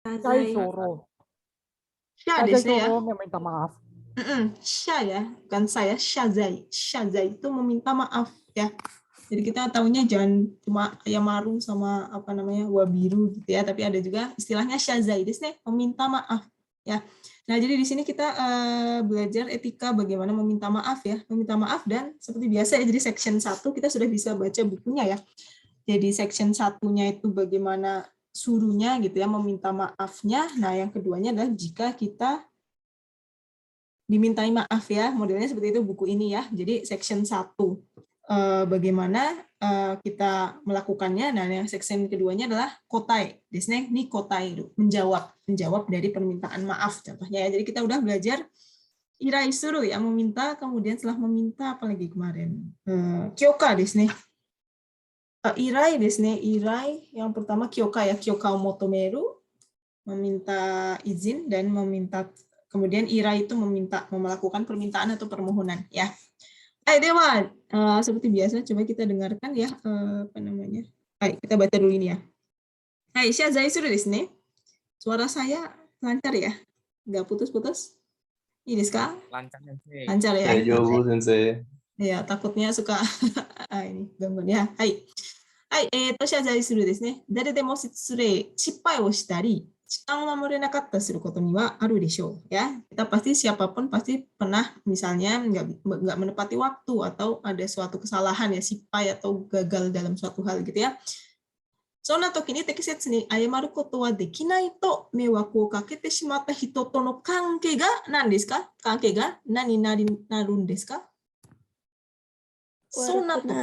Syai Shazai. Soro. Sya Syai desu ne ya. Soro meminta maaf. Sya ya, bukan saya. Shazai. Shazai itu meminta maaf ya. Jadi kita tahunya jangan cuma Ayamaru sama apa namanya Wabiru gitu ya, tapi ada juga istilahnya Shazai desu ne, meminta maaf ya. Nah, jadi di sini kita belajar etika bagaimana meminta maaf ya. Meminta maaf dan seperti biasa ya, jadi section 1 kita sudah bisa baca bukunya ya. Jadi section satunya itu bagaimana suruhnya gitu ya, meminta maafnya. Nah, yang keduanya adalah jika kita dimintai maaf ya, modelnya seperti itu buku ini ya. Jadi section 1 bagaimana kita melakukannya. Nah, yang section keduanya adalah kotai. Desne ini kotai itu menjawab dari permintaan maaf contohnya ya. Jadi kita udah belajar irai suru ya, meminta, kemudian setelah meminta apalagi kemarin kyoka desne. Irai desne, irai yang pertama kyoka ya, kyoka motomeru, meminta izin, dan meminta, kemudian irai itu melakukan permintaan atau permohonan ya. Dewan, seperti biasa coba kita dengarkan ya, apa namanya. Kita baca dulu ini ya. Shazai suru desu ne. Suara saya lancar ya? Nggak putus-putus? Ini desu ka? Lancar sensei. Lancar ya? 大丈夫、先生。 Ya, takutnya suka ini gangguan ya. Shazai suru desu ne. Dare demo shippai o shitari, chikan o mamorenaakatta suru koto ni wa aru deshou. Ya, kita pasti siapapun pasti pernah misalnya nggak menepati waktu atau ada suatu kesalahan ya, shippai atau gagal dalam suatu hal gitu ya. そんな時に適切に謝ることはできないと迷惑をかけてしまった人との関係が何ですか？関係が何になるんですか？そんな時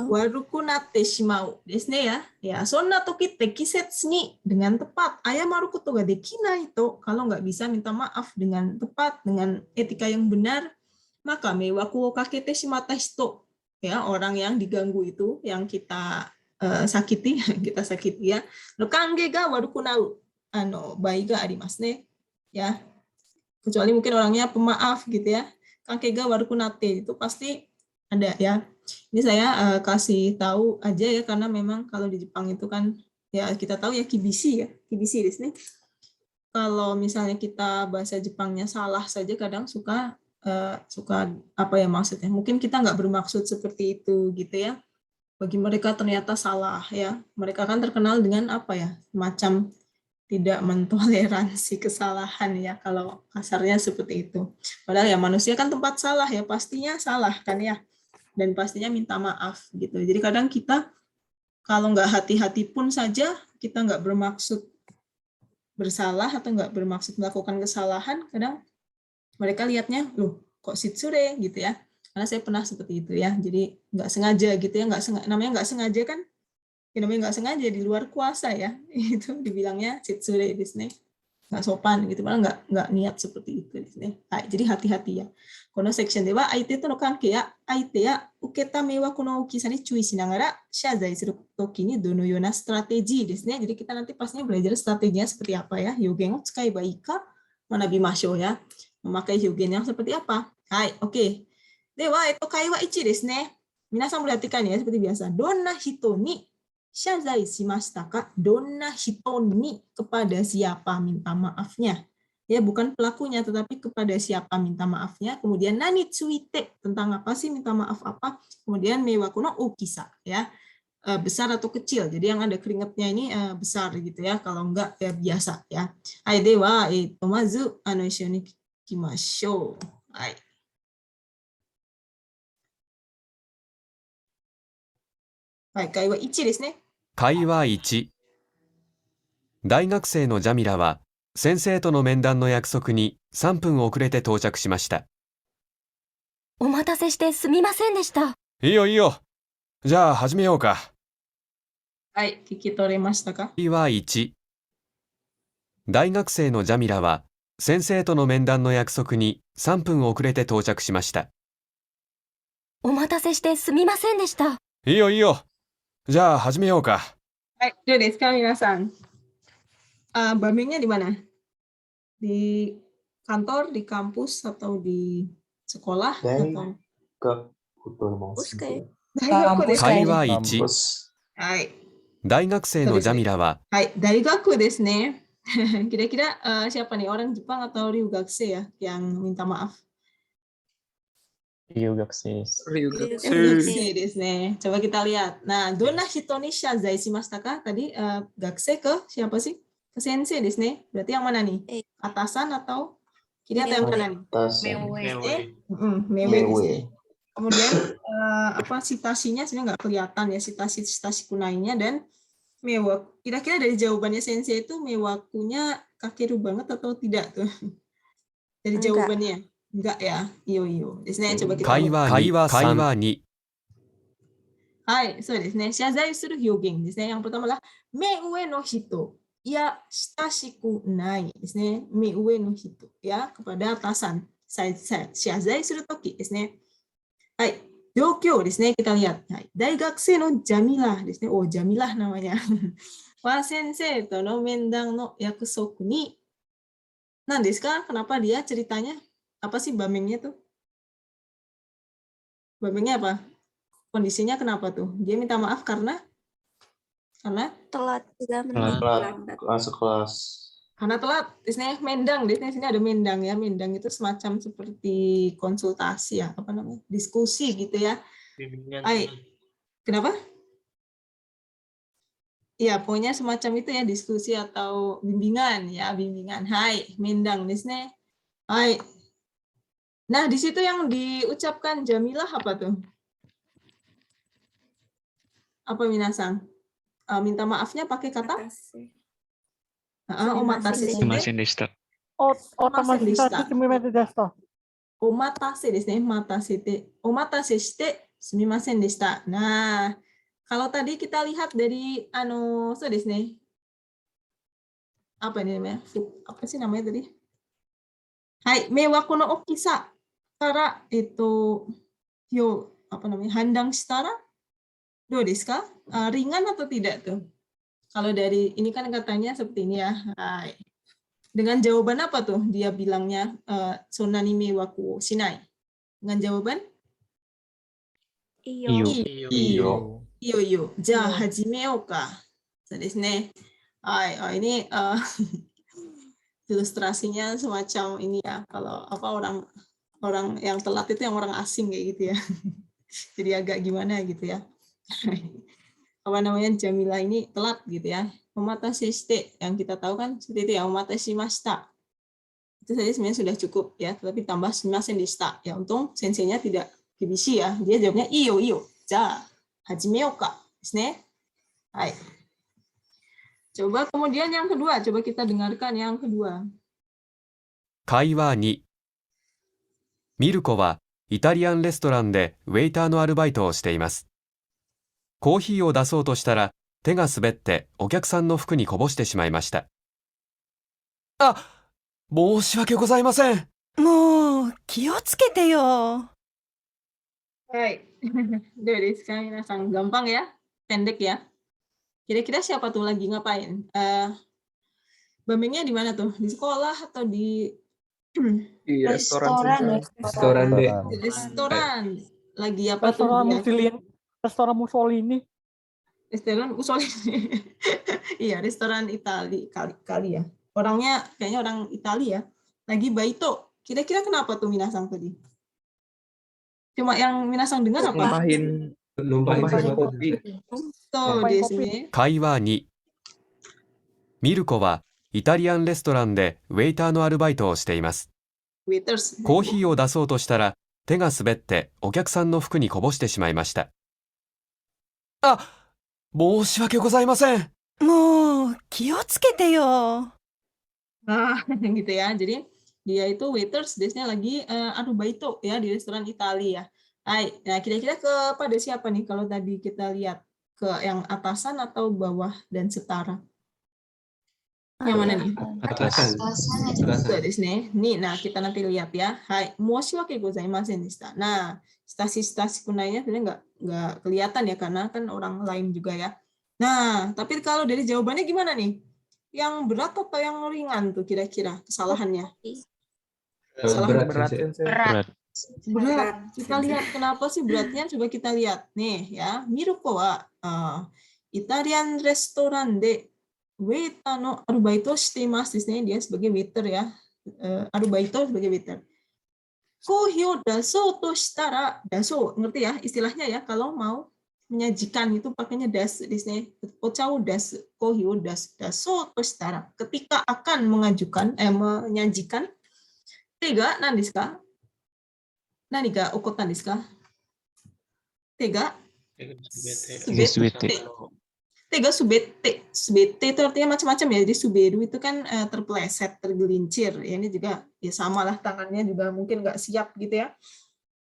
悪くなってしまうですねya. Ya, そんな時適切に dengan tepat 謝ることができないと, kalau nggak bisa minta maaf dengan tepat, dengan etika yang benar, maka 迷惑をかけてしまった人, ya, orang yang diganggu itu, yang kita sakiti, kita sakiti ya. の関係が悪くなる場合がありますね. Ya, kecuali mungkin orangnya pemaaf gitu ya. 関係が悪くなって itu pasti ada ya. Ini saya kasih tahu aja ya, karena memang kalau di Jepang itu kan ya kita tahu ya kibishi ya, kibishi di sini. Kalau misalnya kita bahasa Jepangnya salah saja kadang suka apa ya maksudnya? Mungkin kita nggak bermaksud seperti itu gitu ya. Bagi mereka ternyata salah ya. Mereka kan terkenal dengan apa ya? Macam tidak mentoleransi kesalahan ya, kalau kasarnya seperti itu. Padahal ya manusia kan tempat salah ya, pastinya salah kan ya. Dan pastinya minta maaf gitu. Jadi kadang kita kalau nggak hati-hati pun saja, kita nggak bermaksud bersalah atau nggak bermaksud melakukan kesalahan, kadang mereka lihatnya, loh kok shitsure gitu ya. Karena saya pernah seperti itu ya, jadi nggak sengaja gitu ya, namanya nggak sengaja kan, ya namanya nggak sengaja di luar kuasa ya, itu dibilangnya shitsure di sini, nggak sopan gitu, malah nggak niat seperti itu di sini. Jadi hati-hati ya. このセクションでは相手との関係や相手や受けた迷惑の大きさに注意しながら謝罪するときにどのようなストラテジーですね. Jadi kita nanti pastinya belajar strateginya seperti apa ya, 表現を使えばいいか学びましょうや。memakai 表現 yang seperti apa. Oke. では、会話1ですね。皆さんperhatikan ya, seperti biasa. どんな人に謝罪しましたか? どんな人に kepada siapa minta maafnya. Ya, bukan pelakunya, tetapi kepada siapa minta maafnya. Kemudian nani tsuite, tentang apa sih minta maaf apa. Kemudian meiwaku no ukisa, ya, besar atau kecil. Jadi yang ada keringatnya ini besar gitu ya. Kalau enggak ya biasa ya. Dewa, mazu issho ni ikimashou. Kaiwa 1ですね。会話1。大学生のジャミラは先生との面談の約束に3分遅れて到着しました。お待たせしてすみませんでした。いいよいいよ。じゃあ始めようか。聞き取れましたか？会話1。大学生のジャミラは先生との面談の約束に3分遅れて到着しました。お待たせしてすみませんでした。いいよいいよ。じゃあ始めようか。どうですか皆さん。Bamingnya di mana? Di kantor, di kampus, atau di sekolah? Atau? 会話1。大学生のジャミラは。大学ですね。Kira-kira siapa nih, orang Jepang atau Ryugakse ya yang minta maaf? Ryugakse. Ryugakse desu ne. Coba kita lihat. Nah, donna hito ni shazai shimashita ka? Tadi gakse ke siapa sih? Ke sensei desu ne. Berarti yang mana nih? Atasan atau kiri atau yang mana nih? Mewe. Kemudian apa citasinya sebenarnya nggak kelihatan ya, citasi kunainya, dan mewaku. Kira-kira dari jawabannya sensei itu mewakunya kakeru banget atau tidak tuh? Dari jawabannya. Enggak ya? Iyo. Coba kita lihat. 会話に Hai, so desu ne. Shazai suru hyogen desu ne. Yang pertama adalah me ue no hito. Ya, shitashiku nai desu ne. Me ue no hito. Ya, kepada atasan. Shazai suru toki desu ne. Hai, Ryokyo desu ne. Kita lihat. Hai, daigakusei no Jamilah desu ne. Oh, Jamilah namanya. Wa sensei to no mendang no yakusoku ni. Nah, desu ka? Kenapa dia ceritanya? Apa sih bamengnya tuh? Bamengnya apa? Kondisinya kenapa tuh? Dia minta maaf karena Telat juga Masuk kelas. karena telat. Disini mendang, di sini ada mendang ya. Mendang itu semacam seperti konsultasi ya, apa namanya? Diskusi gitu ya. Hai. Kenapa? Ya, pokoknya semacam itu ya, diskusi atau bimbingan ya, bimbingan. Hai, mendang di sini. Hai. Nah, di situ yang diucapkan Jamilah apa tuh? Apa minasang? Minta maafnya pakai kata? Omatase shite. Omatase desu ne, omatase shite sumimasen deshita. Nah, kalau tadi kita lihat dari so desu ne. Apa ini namanya? Apa sih namanya tadi? Hai, mewaku no okisa kara apa namanya? Handang shitara? Do desu ka? Ringan atau tidak tuh? Kalau dari ini kan katanya seperti ini ya. Hai. Dengan jawaban apa tuh dia bilangnya sonani mewaku shinai? Dengan jawaban? Iyo. Ja, hajimeo ka. So desu ne. Hai, ini ilustrasinya semacam ini ya. Kalau apa orang yang telat itu yang orang asing kayak gitu ya. Jadi agak gimana gitu ya. Apa namanya, Jamila ini telat gitu ya. Omatase shite, yang kita tahu kan seperti itu ya, omatase shimashita. Itu saja sebenarnya sudah cukup ya, tetapi tambah shimasen deshita. Ya untung senseinya tidak kibishi ya. Dia jawabnya iyo. Ja, hajimeo ka. Desu ne. Hai. Coba kemudian yang kedua, coba kita dengarkan yang kedua. 会話にミルコはイタリアンレストランでウェイターのアルバイトをしています。コーヒーを出そうとしたら手が滑ってお客さんの服にこぼしてしまいました。申し訳ございません。もう気をつけてよ。Hai. Dari sekarang minasang, gampang ya, pendek ya. Kira-kira siapa tuh lagi ngapain? Bamengnya di mana tuh? Di sekolah atau di restoran. Di restoran. Lagi apa tuh? Restoran Mussolini. Restoran Mussolini. Iya, restoran Itali kali ya. Orangnya kayaknya orang Italia ya. Lagi baito. Kira-kira kenapa tuh minasang tadi? Cuma yang minasang dengar apa? Numpahin kopi. So, desu ne. 会話にミルコはイタリアンレストランでウェイターのアルバイトをしています。 Waiters. コーヒーを出そうとしたら手が滑ってお客さんの服にこぼしてしまいました。申し訳ございません。もう気をつけてよ。Gitu ya. Jadi dia itu waiters, biasanya lagi arubaito ya di restoran Italia. Hai. Nah, kira-kira kepada siapa nih kalau tadi kita lihat, ke yang atasan atau bawah dan setara? Yang mana nih? Atasan. Nih, nah kita nanti lihat ya. Hai, moshiwake gozaimasen deshita. Nah, stasi kunainya sebenarnya nggak kelihatan ya karena kan orang lain juga ya. Nah, tapi kalau dari jawabannya gimana nih? Yang berat atau yang ringan tuh kira-kira kesalahannya? Berat. Kita lihat kenapa sih beratnya, coba kita lihat nih ya. Miruko wa Italian restoran de waiter no arubaito shiteimasu desu ne. Dia sebagai waiter ya. Arubaito sebagai waiter. Kohio daso to shitara, daso ngerti ya istilahnya ya, kalau mau menyajikan itu pakainya dasu desu ne. Ocha o dasu, kohio daso to shitara. Ketika akan menyajikan. Tega nan desu ka? Nani ga okottan desu ka? Tega subete. Tega subete. Subete itu artinya macam-macam ya. Jadi suberu itu kan terpeleset, tergelincir. Ya, ini juga ya sama lah, tangannya juga mungkin nggak siap gitu ya.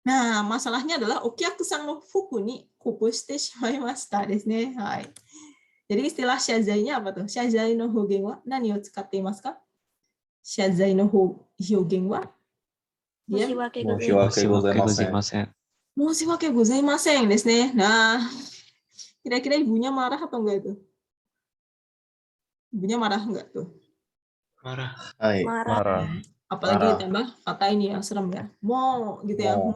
Nah, masalahnya adalah okyaku-san no fuku ni kobushite shimaimashita desu ne. Hai. Jadi istilah shazai-nya apa tuh? Shazai no hogen wa nani o tsukatte imasu ka? Shazai no hogen wa? Moshiwake Moshiwake Moshiwake gozaimasen desu ne. Nah, kira-kira ibunya marah atau enggak itu? Ibunya marah enggak tuh? Marah. Hai. Marah. Apalagi Marah. ditambah kata ini yang serem ya. Mo gitu ya. Mo.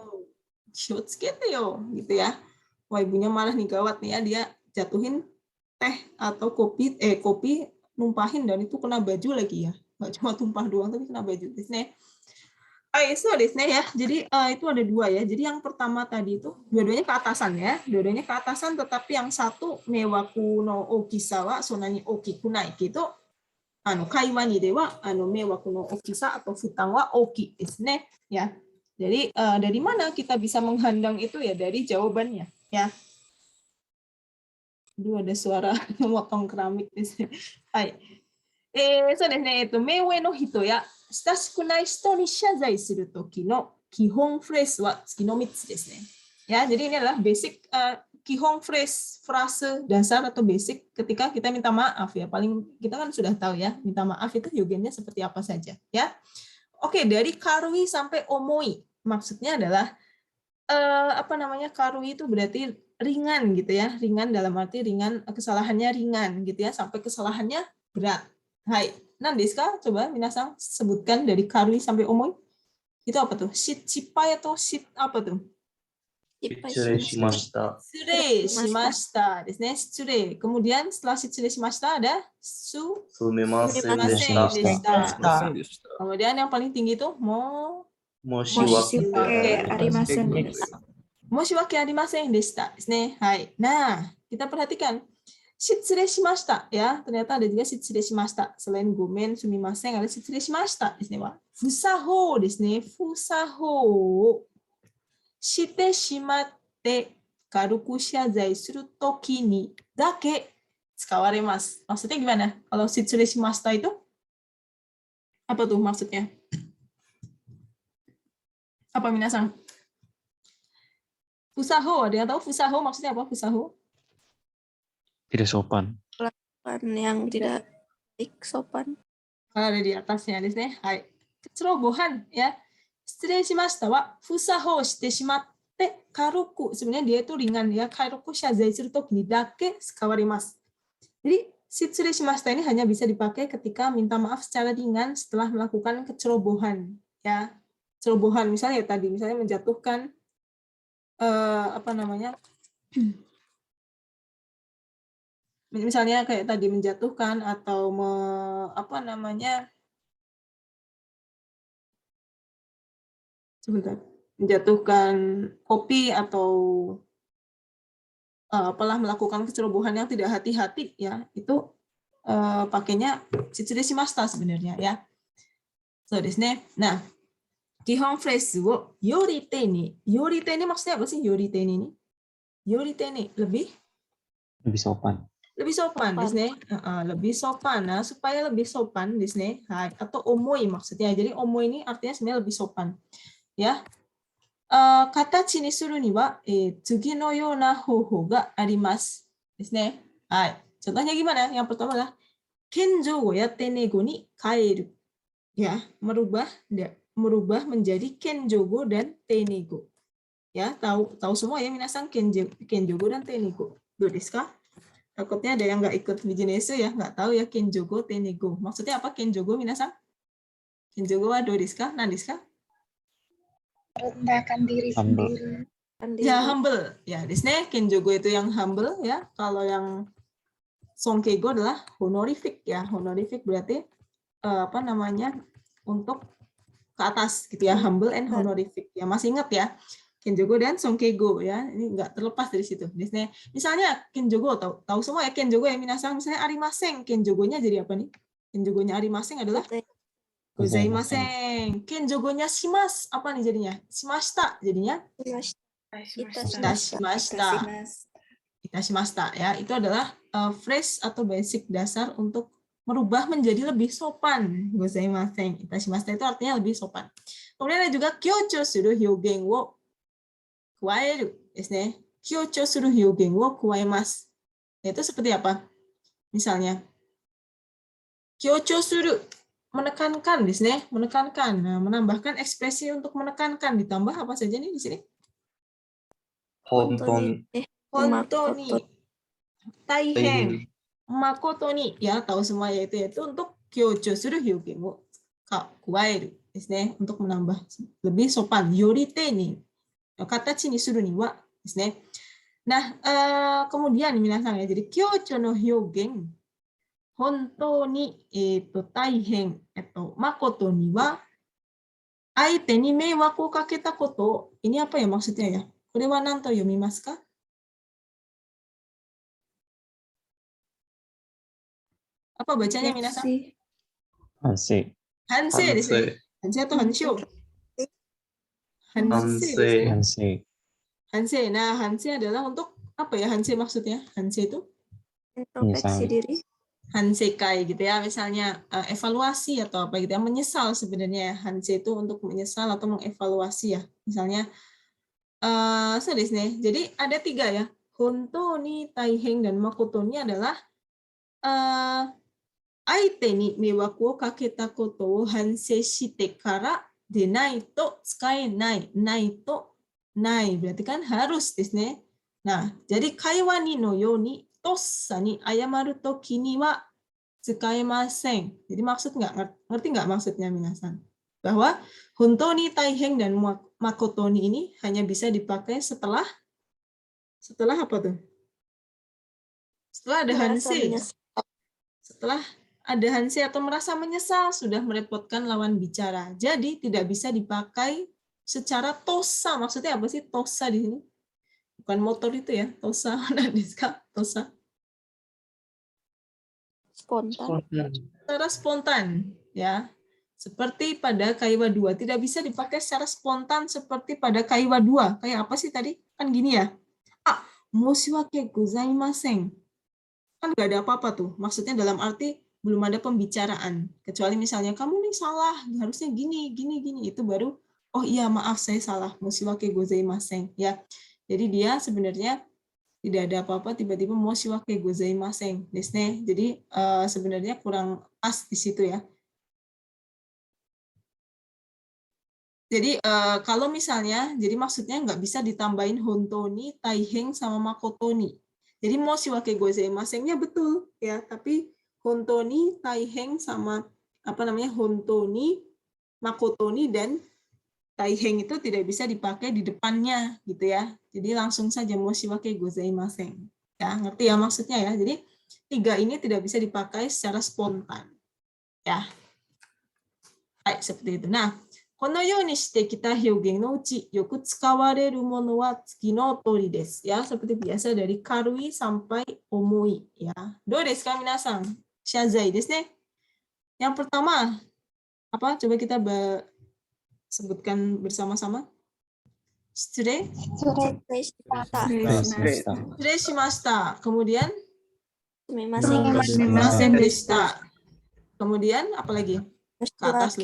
Shiotsuke yo gitu ya. Wah, ibunya marah nih, gawat nih ya, dia jatuhin teh atau kopi numpahin dan itu kena baju lagi ya. Enggak cuma tumpah doang tapi kena baju. So desu ne ya. Jadi itu ada dua ya. Jadi yang pertama tadi itu dua-duanya ke atasan ya. Dua-duanya ke atasan, tetapi yang satu mewaku no okisa wa sonani okiku nai gitu. Kaiwa ni dewa mewaku no okisa atau futang wa oki desu ne ya. Jadi dari mana kita bisa menghandang itu ya? Dari jawabannya ya. Aduh, ada suara memotong keramik di sini. Hai. So desu ne, meiwe no hito ya 親しくない人に謝罪するときの基本フレーズは次の3つですね。Ya, jadi ini adalah basic kihong frase dasar atau basic ketika kita minta maaf ya. Paling kita kan sudah tahu ya, minta maaf itu yogennya seperti apa saja ya. Oke, dari karui sampai omoi. Maksudnya adalah karui itu berarti ringan gitu ya. Ringan dalam arti ringan, kesalahannya ringan gitu ya, sampai kesalahannya berat. Hai. Nandesu ka? Coba minasan sebutkan dari karui sampai omoi. Itu apa tuh? Shippai atau apa tuh? Shitsure shimashita. Shitsure shimashita desu ne. Shitsure. Kemudian setelah shitsure shimashita ada Sumimasen deshita. deshita. Kemudian yang paling tinggi itu Moshiwake moshiwake arimasen deshita desu ne. Hai. Nah, kita perhatikan. Shitsure shimashita ya, ternyata ada juga shitsure shimashita. Selain gomen, sumimasen, ada shitsure shimashita desu ne wa. Fusaho desu ne. Fusaho shite shimatte karuku shazai suru toki ni dake tsukawaremasu. Maksudnya gimana? Kalau shitsure shimashita itu apa tuh maksudnya? Apa minasan? Fusaho, ada yang tahu fusaho maksudnya apa? Fusaho? Tidak sopan. Yang tidak baik, sopan. Ada di atasnya desu ne. Hai. Kecerobohan ya. Shitsure shimashita wa fusaho shite shimatte karuku. Sebenarnya dia itu ringan ya. Karuku shazai suru toki ni dake tsukawarimasu. Jadi shitsure shimashita ini hanya bisa dipakai ketika minta maaf secara ringan setelah melakukan kecerobohan ya. Cerobohan misalnya tadi menjatuhkan misalnya kayak tadi menjatuhkan atau menjatuhkan kopi atau melakukan kecerobohan yang tidak hati-hati ya, itu pakainya shitsure shimashita sebenarnya ya. So desu ne. Nah, kihon phrase wo yorite ni. Yorite ni maksudnya apa sih yorite ni? Yorite ni lebih sopan. Lebih sopan desu ne. Lebih sopan. Nah, supaya lebih sopan desu ne. Hai, atau omoi maksudnya. Jadi omoi ini artinya sebenarnya lebih sopan. Ya. Katachi ni suru ni wa tsugi no yona hoho ga arimasu desu ne. Hai. Contohnya gimana? Yang pertama adalah kenjo wo yatte nego ni kaeru. Ya, merubah menjadi kenjogo dan tenego. Ya, tahu semua ya minasan kenjogo dan tenego. Do desu ka? Takutnya ada yang nggak ikut Bijinesu ya, nggak tahu ya kenjogo, tenego. Maksudnya apa kenjogo minasan? Kenjogo wa do desu ka? Nan desu ka? Rendahkan diri sendiri. Ya, humble. Ya, desu ne. Kenjogo itu yang humble ya. Kalau yang Sonkeigo adalah honorific ya. Honorific berarti untuk ke atas gitu ya, humble and honorific. Ya masih ingat ya, Kenjogo dan Sonkeigo ya. Ini enggak terlepas dari situ. Misalnya Kenjogo tahu semua ya Kenjogo ya minasan. Misalnya arimasen, Kenjogonya jadi apa nih? Kenjogonya arimasen adalah gozaimasen. Kenjogonya shimas apa nih jadinya? Shimashita jadinya itashimashita. Itashimashita ya. Itu adalah phrase atau basic dasar untuk merubah menjadi lebih sopan. Gozaimasen. Itashimashita itu artinya lebih sopan. Kemudian ada juga kyocho suru hyougen wo kuaeru desu ne. Kyocho suru hyougen wo kuaemasu. Itu seperti apa? Misalnya kyocho suru menekankan desu ne, menekankan. Nah, menambahkan ekspresi untuk menekankan ditambah apa saja nih di sini? Honton. Hontoni. Taihen. Makoto ni ya, tahu semua yaitu untuk kyocho suru hyougen wo kuaeru desu ne, untuk menambah lebih sopan. Yorite ni katachi ni suru ni wa desu ne. Nah, kemudian minasan ya, jadi kyocho no hyougen hontou ni taihen makoto ni wa aite ni meiwaku o kaketa koto. Ini apa ya maksudnya ya? Kore wa nan to yomimasu ka? Apa bacanya minasan? Hansei. Hansei desu ne. Hansei atau hansho? Hansei. Hansei. Hansei. Nah, hansei adalah untuk apa ya hansei maksudnya? Hansei itu Introspeksi diri. Hansekai gitu ya, misalnya evaluasi atau apa gitu ya, menyesal sebenarnya. Hansei itu untuk menyesal atau mengevaluasi ya. Misalnya jadi ada 3 ya. Hontou ni, taihen, dan makoto ni adalah aite ni meiwaku o kaketa koto o hansei shite kara de nai to tsukaenai. Nai to nai berarti kan harus desu ne. Nah, jadi kaiwa ni no you ni tossa ni ayamaru toki ni wa tsukaemasen. Jadi ngerti nggak maksudnya minasan? Bahwa hontou ni, taihen, dan makoto ni ini hanya bisa dipakai setelah apa tuh? Setelah ada hansei. Setelah ada hansei atau merasa menyesal sudah merepotkan lawan bicara. Jadi tidak bisa dipakai secara tosa. Maksudnya apa sih tosa di sini? Bukan motor itu ya, tosa. Tosa. Spontan. Secara spontan ya. Seperti pada kaiwa 2 tidak bisa dipakai secara spontan seperti pada kaiwa 2. Kayak apa sih tadi? Kan gini ya. Moshiwake gozaimasen. Kan nggak ada apa-apa tuh. Maksudnya dalam arti belum ada pembicaraan. Kecuali misalnya kamu nih salah, harusnya gini. Itu baru oh iya maaf saya salah. Moshiwake gozaimasen ya. Jadi dia sebenarnya tidak ada apa-apa, tiba-tiba moshiwake gozaimasen desu ne. Jadi sebenarnya kurang pas di situ ya. Jadi kalau misalnya, jadi maksudnya nggak bisa ditambahin hontou ni, taihen, sama makoto ni. Jadi moshiwake gozaimasen-nya betul ya, tapi hontou ni, taihen, sama hontou ni, makoto ni, dan taihen itu tidak bisa dipakai di depannya gitu ya. Jadi langsung saja moshiwake gozaimasen. Ya, ngerti ya maksudnya ya. Jadi 3 ini tidak bisa dipakai secara spontan. Ya. Baik, seperti itu. Nah, このようにしてきた表現のうちよく使われるものは次の通りです。Ya, seperti biasa dari karui sampai omoi ya. Do desu ka minasan? Shazai desu ne. Yang pertama apa? Coba kita sebutkan bersama-sama. Shitsurei shimashita. Kemudian sumimasen deshita. Kemudian apa lagi? Ke atas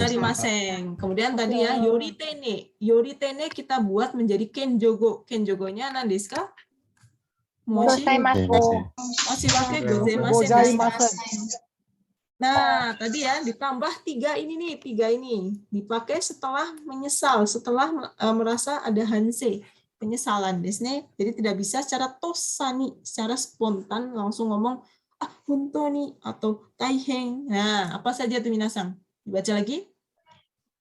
arimasen. Kemudian tadi ya yoritene. Yoritene kita buat menjadi kenjogo. Kenjogonya nan desu ka? Moshiwake gozaimasen. Nah, tadi ya ditambah 3 ini nih, 3 ini dipakai setelah menyesal, setelah merasa ada hansei, penyesalan desu ne. Jadi tidak bisa secara tosani, secara spontan langsung ngomong hontou ni atau taihen. Nah, apa saja tuh minasan? Dibaca lagi.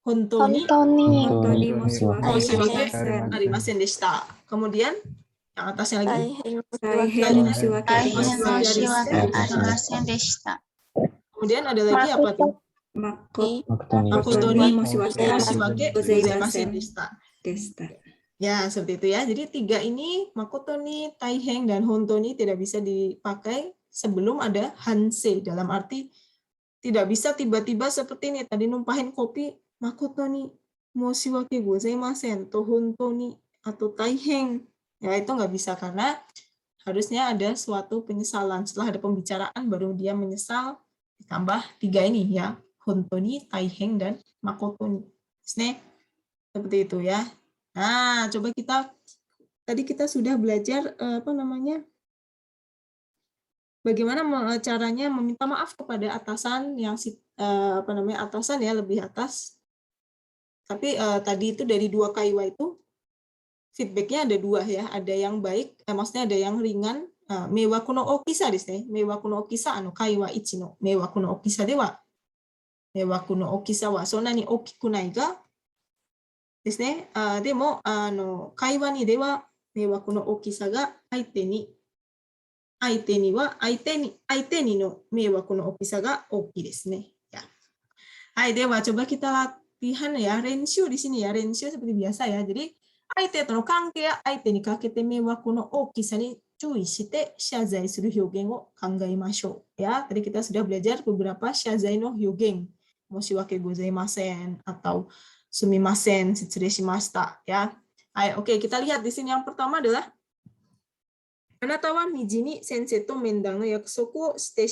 Hontou ni moshiwake arimasen deshita. Kemudian Yang atasnya lagi. 大変申し訳ありません。申し訳ありませんでした. Kemudian ada lagi apa tuh? Makoto ni moshiwake gozaimasen deshita. Ya, seperti itu ya. Jadi 3 ini, makoto ni, taiheng, dan honto ni tidak bisa dipakai sebelum ada hansei. Dalam arti tidak bisa tiba-tiba seperti ini. Tadi numpahin kopi, makoto ni moshiwake gozaimasen, atau honto ni, atau taiheng. Ya, itu nggak bisa karena harusnya ada suatu penyesalan. Setelah ada pembicaraan, baru dia menyesal. Ditambah 3 ini ya. Honto ni, taiheng, dan makoto ni. Seperti itu ya. Nah, coba tadi kita sudah belajar bagaimana caranya meminta maaf kepada atasan yang atasan ya, lebih atas. Tapi tadi itu dari 2 kaiwa itu feedbacknya ada 2 ya, ada yang baik, maksudnya ada yang ringan. Meiwaku no okisa desu ne. Meiwaku no okisa kaiwa 1の meiwaku no okisa では meiwaku no okisa はそんなに大きくないがですね。でも会話にでは迷惑の大きさが相手にの迷惑の大きさが大きいですね。Ya. Hai, dewa, coba kita latihan ya, renshu di sini ya, renshu seperti biasa ya. Jadi, aite to no kanke ya aite ni kakete meiwaku no okisa ni cui shite shazai suru hyogen wo kangaimashou. Ya, tadi kita sudah belajar beberapa shazai no hyogen. Moshiwake gozaimasen atau sumimasen, shitsurei shimashita ya. Hai, oke, kita lihat di sini yang pertama adalah anata wa miji ni sensei to mendang no yakusoku o shite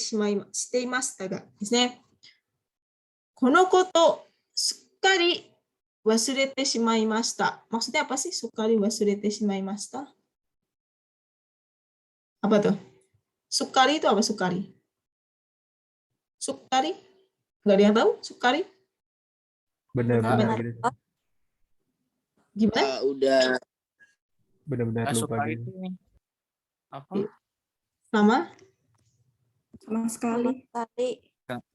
imashita ga desu ne. Kono koto sukkari wasurete shimaimashita. Maksudnya apa sih sukkari wasurete shimaimashita? Apa tuh? Sukkari itu apa sukkari? Sukkari? Nggak ada yang tahu sukkari? Benar-benar gitu. Gimana? Udah Benar-benar lupa suka gitu. itu apa? Sama? Sama sekali.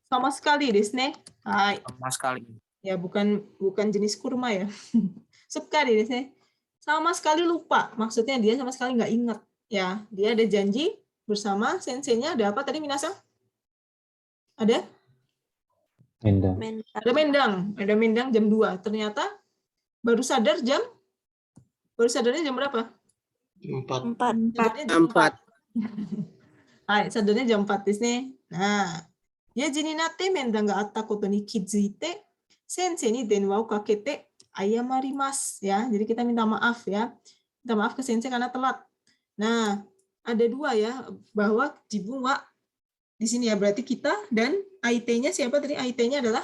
Sama sekali desu ne. Hai. Sama sekali. Ya, bukan jenis kurma ya. Sukkari desu ne. Sama sekali lupa. Maksudnya dia sama sekali nggak ingat. Ya, dia ada janji bersama senseinya. Ada apa tadi Minasa? Ada? Mendang. Ada mendang jam 2. Ternyata baru sadarnya jam berapa? 4. Sadarnya jam 4. Hai, sadarnya jam 4 desu ne. Nah, yaji ni natte mendang ga atta koto ni kizuite sensei ni denwa o kakete ayamarimasu ya. Jadi kita minta maaf ya. Minta maaf ke sensei karena telat. Nah, ada 2 ya, bahwa jibun wa di sini ya, berarti kita dan aite-nya siapa tadi? Aite-nya adalah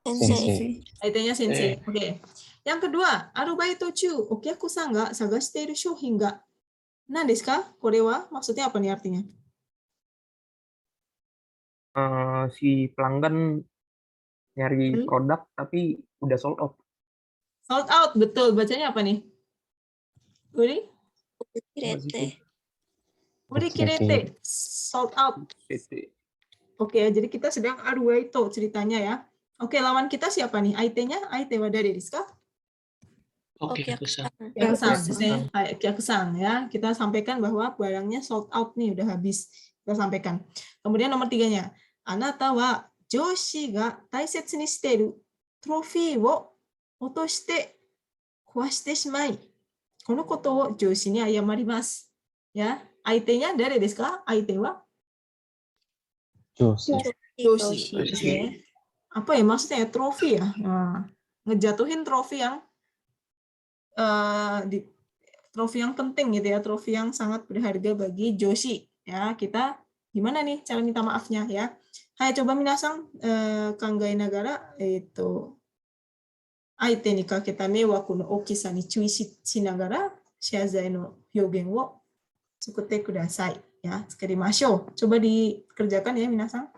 Sensei. aite-nya sensei. Oke. Yang kedua, arubaito chu okyaku-san ga sagashite iru shouhin ga nan desu ka? Kore wa maksudnya apa nih artinya? Si pelanggan nyari produk tapi udah sold out. Sold out, betul. Bacanya apa nih? Uri kirete. Sold out. Oke, jadi kita sedang arubaito ceritanya ya. Oke, lawan kita siapa nih? Aite-nya? Aite wa dare desu ka? Okyaku-san ya. Kita sampaikan bahwa barangnya sold out nih, udah habis. Kita sampaikan. Kemudian nomor 3-nya. Anata wa joshi ga taisetsu ni shite iru trofi wo otoshite kuwashite shimai kono koto wo joshi ni ayamarimasu. Ya, aite-nya dare desu ka? Aite wa Joshi. Apa ya maksudnya ya? Trofi ya? Nah, ngejatuhin trofi yang trofi yang penting gitu ya, trofi yang sangat berharga bagi Joshi ya. Kita gimana nih cara minta maafnya ya? Hai, coba minasang kangai nagara itu aite ni kaketa meiwaku no okisa ni chui shinagara shazai no hyogen wo tsukute kudasai ya. Tsukarimashou. Coba dikerjakan ya minasang.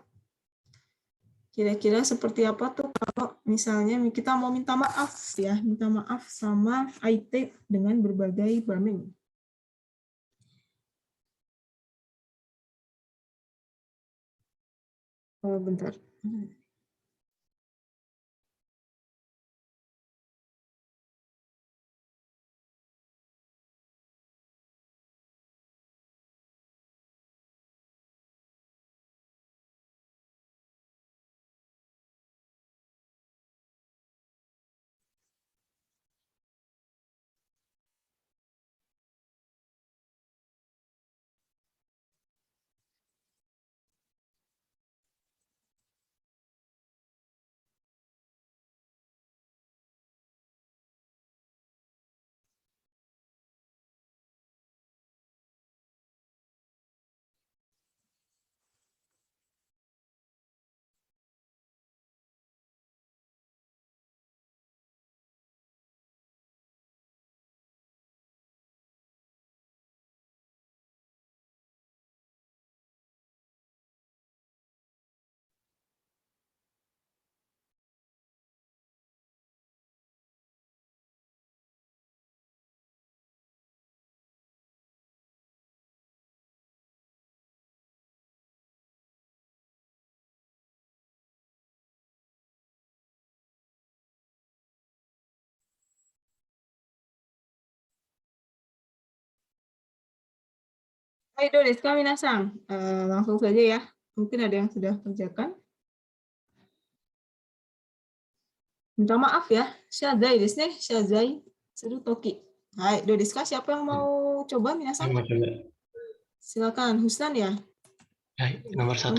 Kira-kira seperti apa tuh kalau misalnya kita mau minta maaf ya, minta maaf sama aite dengan berbagai barming. Oh, bentar. Hai, do desu ka minasan? Langsung saja ya. Mungkin ada yang sudah kerjakan. Minta maaf ya. Shazai desu ne. Shazai suru toki. Hai, do desu ka? Siapa yang mau coba minasan? Silakan, Husnan ya. Hai, nomor 1.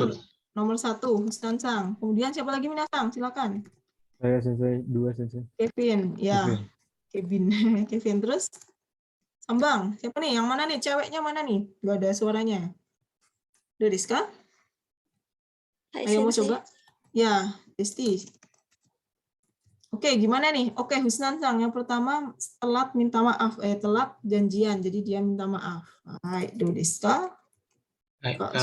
Nomor 1, Husnan Sang. Kemudian siapa lagi minasan? Silakan. Saya sensei, 2 sensei. Kevin, ya. Kevin. Kevin. Kevin terus. Sambang. Siapa nih? Yang mana nih? Ceweknya mana nih? Gak ada suaranya. Do desu ka? Ayo mau coba. Ya, Desti. Oke, gimana nih? Oke, Husnan Sang. Yang pertama telat minta maaf. Telat janjian. Jadi dia minta maaf. Hai, do desu ka? Hai, Kak,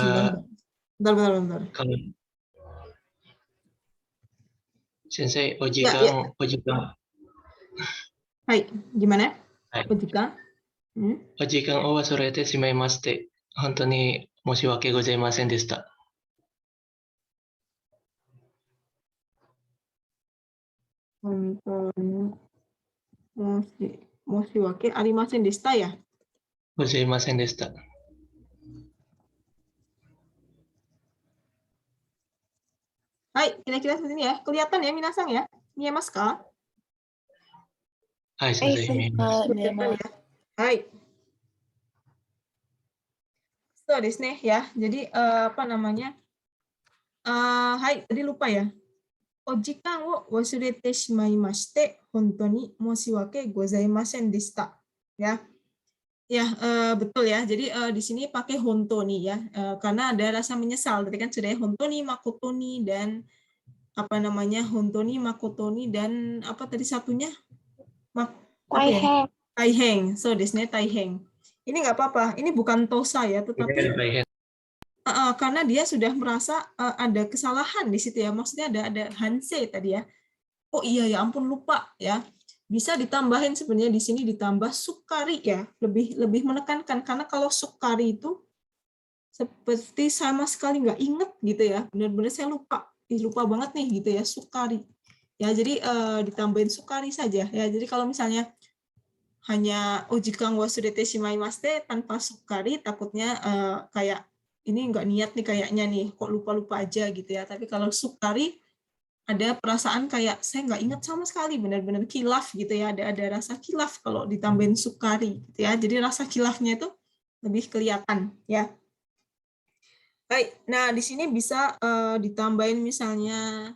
bentar. kalau Sensei, Ya. Hai, gimana? Hai. Ojikan? お時間を忘れてしまいまして、本当に申し訳ございませんでした。本当に申し訳ありませんでしたya. ございませんでした。Hai, kira-kira seperti ini ya. Kelihatan ya, minasan ya? Miemasu ka? はい、先生、見えます。 Kelihatan ya. Hai. So desu ne ya. Jadi apa namanya? Hai, tadi lupa ya. Ojikan wo wasurete shimaimashite hontou ni moshiwake gozaimasen deshita. Ya. Ya, betul ya. Jadi di sini pakai hontou ni ya. Karena ada rasa menyesal. Tadi kan sudah ya, hontou ni, makoto ni, dan apa namanya? Hontou ni, makoto ni, dan apa tadi satunya? Taiheng. So desu ne taiheng. Ini nggak apa-apa. Ini bukan tosa ya, tetapi karena dia sudah merasa ada kesalahan di situ ya. Maksudnya ada hansei tadi ya. Oh iya ya ampun lupa ya. Bisa ditambahin sebenarnya di sini ditambah sukari ya. Lebih menekankan karena kalau sukari itu seperti sama sekali nggak inget gitu ya. Benar-benar saya lupa. Lupa banget nih gitu ya, sukari. Ya jadi ditambahin sukari saja ya. Jadi kalau misalnya hanya ojikan wasurete shimaimashite tanpa sukari, takutnya kayak ini nggak niat nih kayaknya nih, kok lupa-lupa aja gitu ya. Tapi kalau sukari ada perasaan kayak saya nggak ingat sama sekali, benar-benar kilaf gitu ya. Ada rasa kilaf kalau ditambahin sukari gitu ya. Jadi rasa kilafnya itu lebih kelihatan ya. Baik, nah di sini bisa ditambahin misalnya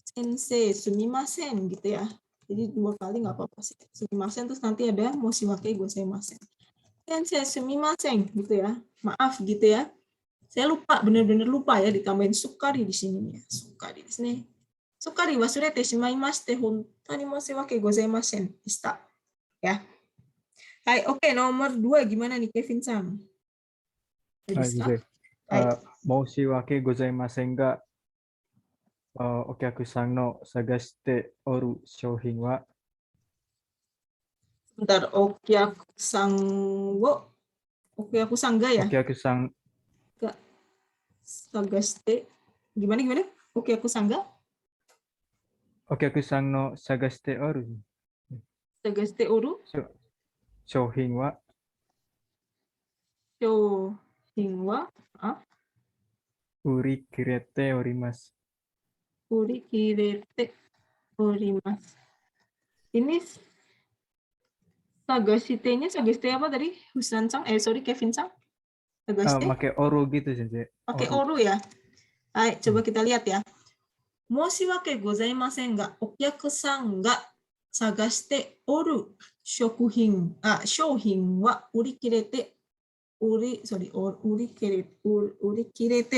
sensei sumimasen gitu ya. Jadi 2 kali nggak apa-apa sih. Sumimasen terus nanti ada moshiwake gozaimasen. Sensei sumimasen gitu ya. Maaf gitu ya. Saya lupa, benar-benar lupa ya ditambahin sukari di sini ya. Sukari di sini. Sukari wasurete shimaimashite hontou ni moshiwake gozaimasen deshita. Ya. Hai, oke, nomor 2 gimana nih Kevin Sang? Sensei. Moshiwake gozaimasen ga okyaku-san no sagashite oru shouhin wa. Bentar, okyaku-san ga ya? Okyaku-san Ga sagashite. Gimana? Okyaku-san ga? Okyaku-san no sagashite oru. Sagashite oru? Shouhin wa. Shouhin wa? Uri kirete orimasu. Uri kirete orimasu. Ini sagashite-nya sagashite apa tadi? Husnan Sang? Kevin Sang? Sagashite? Pakai oru gitu sensei. Pakai oru ya? Hai, coba kita lihat ya. Moshiwake gozaimasen ga okyaku-san ga sagashite oru shouhin wa uri kirete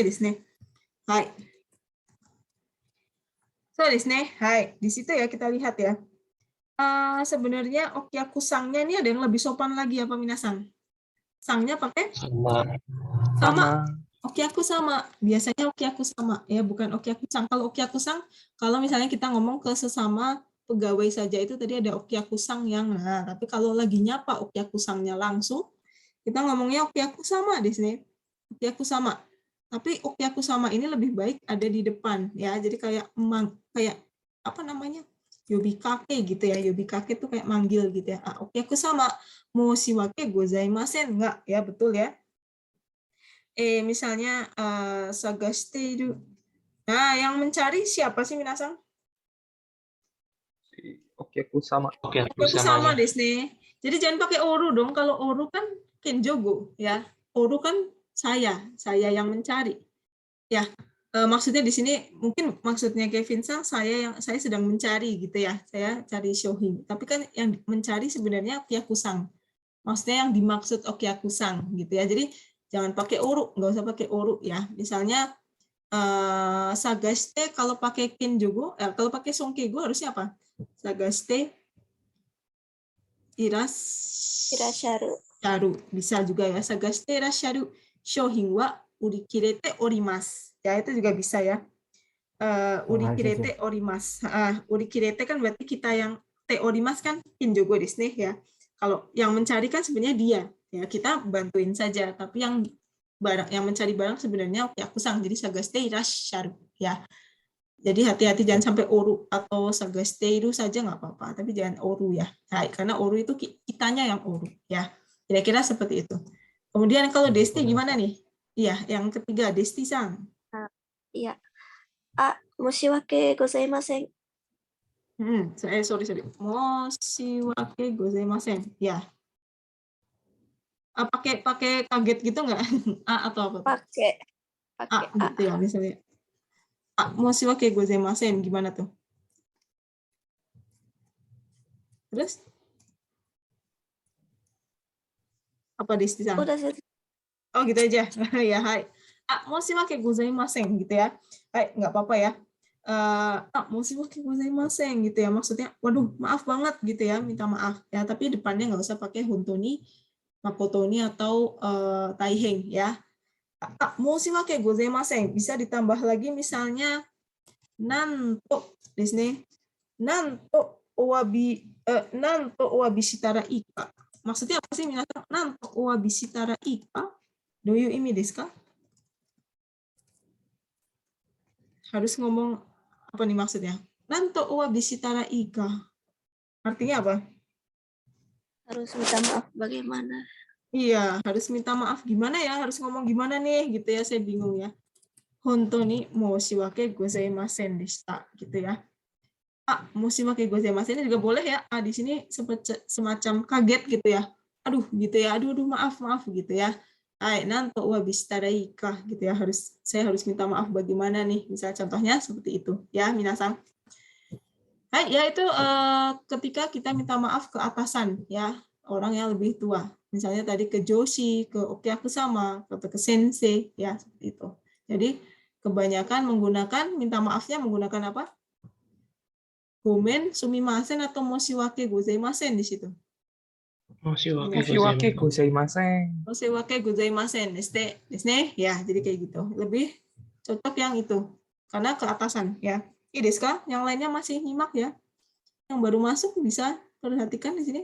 desu ne. Hai. So desu ne. Hai, di situ ya kita lihat ya. Sebenarnya okyaku-sangnya ini ada yang lebih sopan lagi apa minasan? Sangnya pakai sama. Okyaku sama. Biasanya okyaku sama ya, bukan okyaku-sang. Kalau okyaku-sang, kalau misalnya kita ngomong ke sesama pegawai saja itu tadi ada okyaku-sang yang tapi kalau lagi nyapa okyaku-sangnya langsung kita ngomongnya okyaku sama di sini. Okyaku sama. Tapi okyaku sama ini lebih baik ada di depan ya. Jadi kayak apa namanya? Yobikake gitu ya. Yobikake itu kayak manggil gitu ya. Okyaku sama moshiwake gozaimasen enggak ya, betul ya. Misalnya sagashiteiru. Nah, yang mencari siapa sih minasan? Oke, aku sama. Oke, Aku sama samanya. desu ne. Jadi jangan pakai oru dong. Kalau oru kan kenjogo ya. Oru kan saya yang mencari. Ya, maksudnya di sini mungkin maksudnya Kevin-san saya sedang mencari gitu ya. Saya cari shohin. Tapi kan yang mencari sebenarnya Okyaku-san. Maksudnya yang dimaksud Okyaku-san gitu ya. Jadi jangan pakai oru, nggak usah pakai oru ya. Misalnya sagashite kalau pakai kenjogo, kalau pakai sonkego harusnya apa? Sagashite irasharu. Bisa juga ya. Sagashite irasharu shohin wa urikirete orimasu. Ya, itu juga bisa ya. Urikirete orimasu. Urikirete kan berarti kita yang te orimasu kan kenjogo desu ne ya. Kalau yang mencari kan sebenarnya dia. Ya, kita bantuin saja. Tapi yang mencari barang sebenarnya Okyaku-san. Jadi sagashite irasharu ya. Jadi hati-hati jangan sampai oru atau sagashiteiru saja nggak apa-apa, tapi jangan oru ya. Nah, karena oru itu kitanya yang oru ya. Kira-kira seperti itu. Kemudian kalau Desti gimana nih? Iya, yang ketiga Desti-san. Iya. Moshiwake gozaimasen. Sorry. Moshiwake gozaimasen. Ya. Pakai kaget gitu nggak? Atau apa? Pakai gitu ya misalnya. Moshiwake gozaimasen gimana tuh? Terus? Apa Desti-san? Udah sih. Oh gitu aja. Ya, hai. Moshiwake gozaimasen gitu ya. Hai, nggak apa-apa ya. Moshiwake gozaimasen gitu ya. Maksudnya, waduh, maaf banget gitu ya, minta maaf ya. Tapi depannya nggak usah pakai hontoni, makotoni atau taiheng ya. Moshiwake gozaimasen bisa ditambah lagi misalnya nanto desu ne. Nanto owabi shitara ika. Maksudnya apa sih minasan? Nanto owabi shitara ika? Do you imi desu ka? Harus ngomong apa nih maksudnya? Nanto owabi shitara ika. Artinya apa? Harus minta maaf bagaimana? Iya, harus minta maaf gimana ya? Harus ngomong gimana nih gitu ya, saya bingung ya. Hontoni moshiwake gozaimasen deshita gitu ya. Moshiwake gozaimasen ini juga boleh ya. Di sini semacam kaget gitu ya. Aduh gitu ya. Aduh maaf gitu ya. Nanto wa bishitara ika gitu ya. Saya harus minta maaf bagaimana nih. Misalnya contohnya seperti itu ya, minasan. Ya itu ketika kita minta maaf ke atasan ya, orang yang lebih tua. Misalnya tadi ke joshi, ke okyaku-sama, atau ke sensei ya, seperti itu. Jadi kebanyakan minta maafnya menggunakan apa? Gomen, sumimasen atau moshiwake gozaimasen di situ. Moshiwake gozaimasen. Moshiwake gozaimasen desu ne. Ya, jadi kayak gitu. Lebih cocok yang itu. Karena ke atasan ya. Ini desu ka? Yang lainnya masih nyimak ya. Yang baru masuk bisa perhatikan di sini.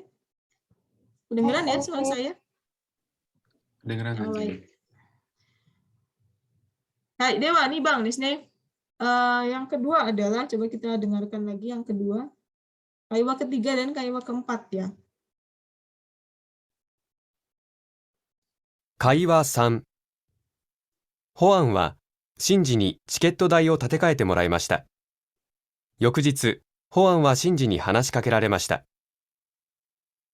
Kedengeran ya suara saya? Kedengeran Yang lain. Anjing. Hai, Dewa, nih Bang, di sini. Yang kedua adalah, coba kita dengarkan lagi yang kedua. Kaiwa ketiga dan kaiwa keempat ya. Kaiwa 3。ホアンは、シンジにチケット代を立て替えてもらいました。翌日、ホアンはシンジに話しかけられました。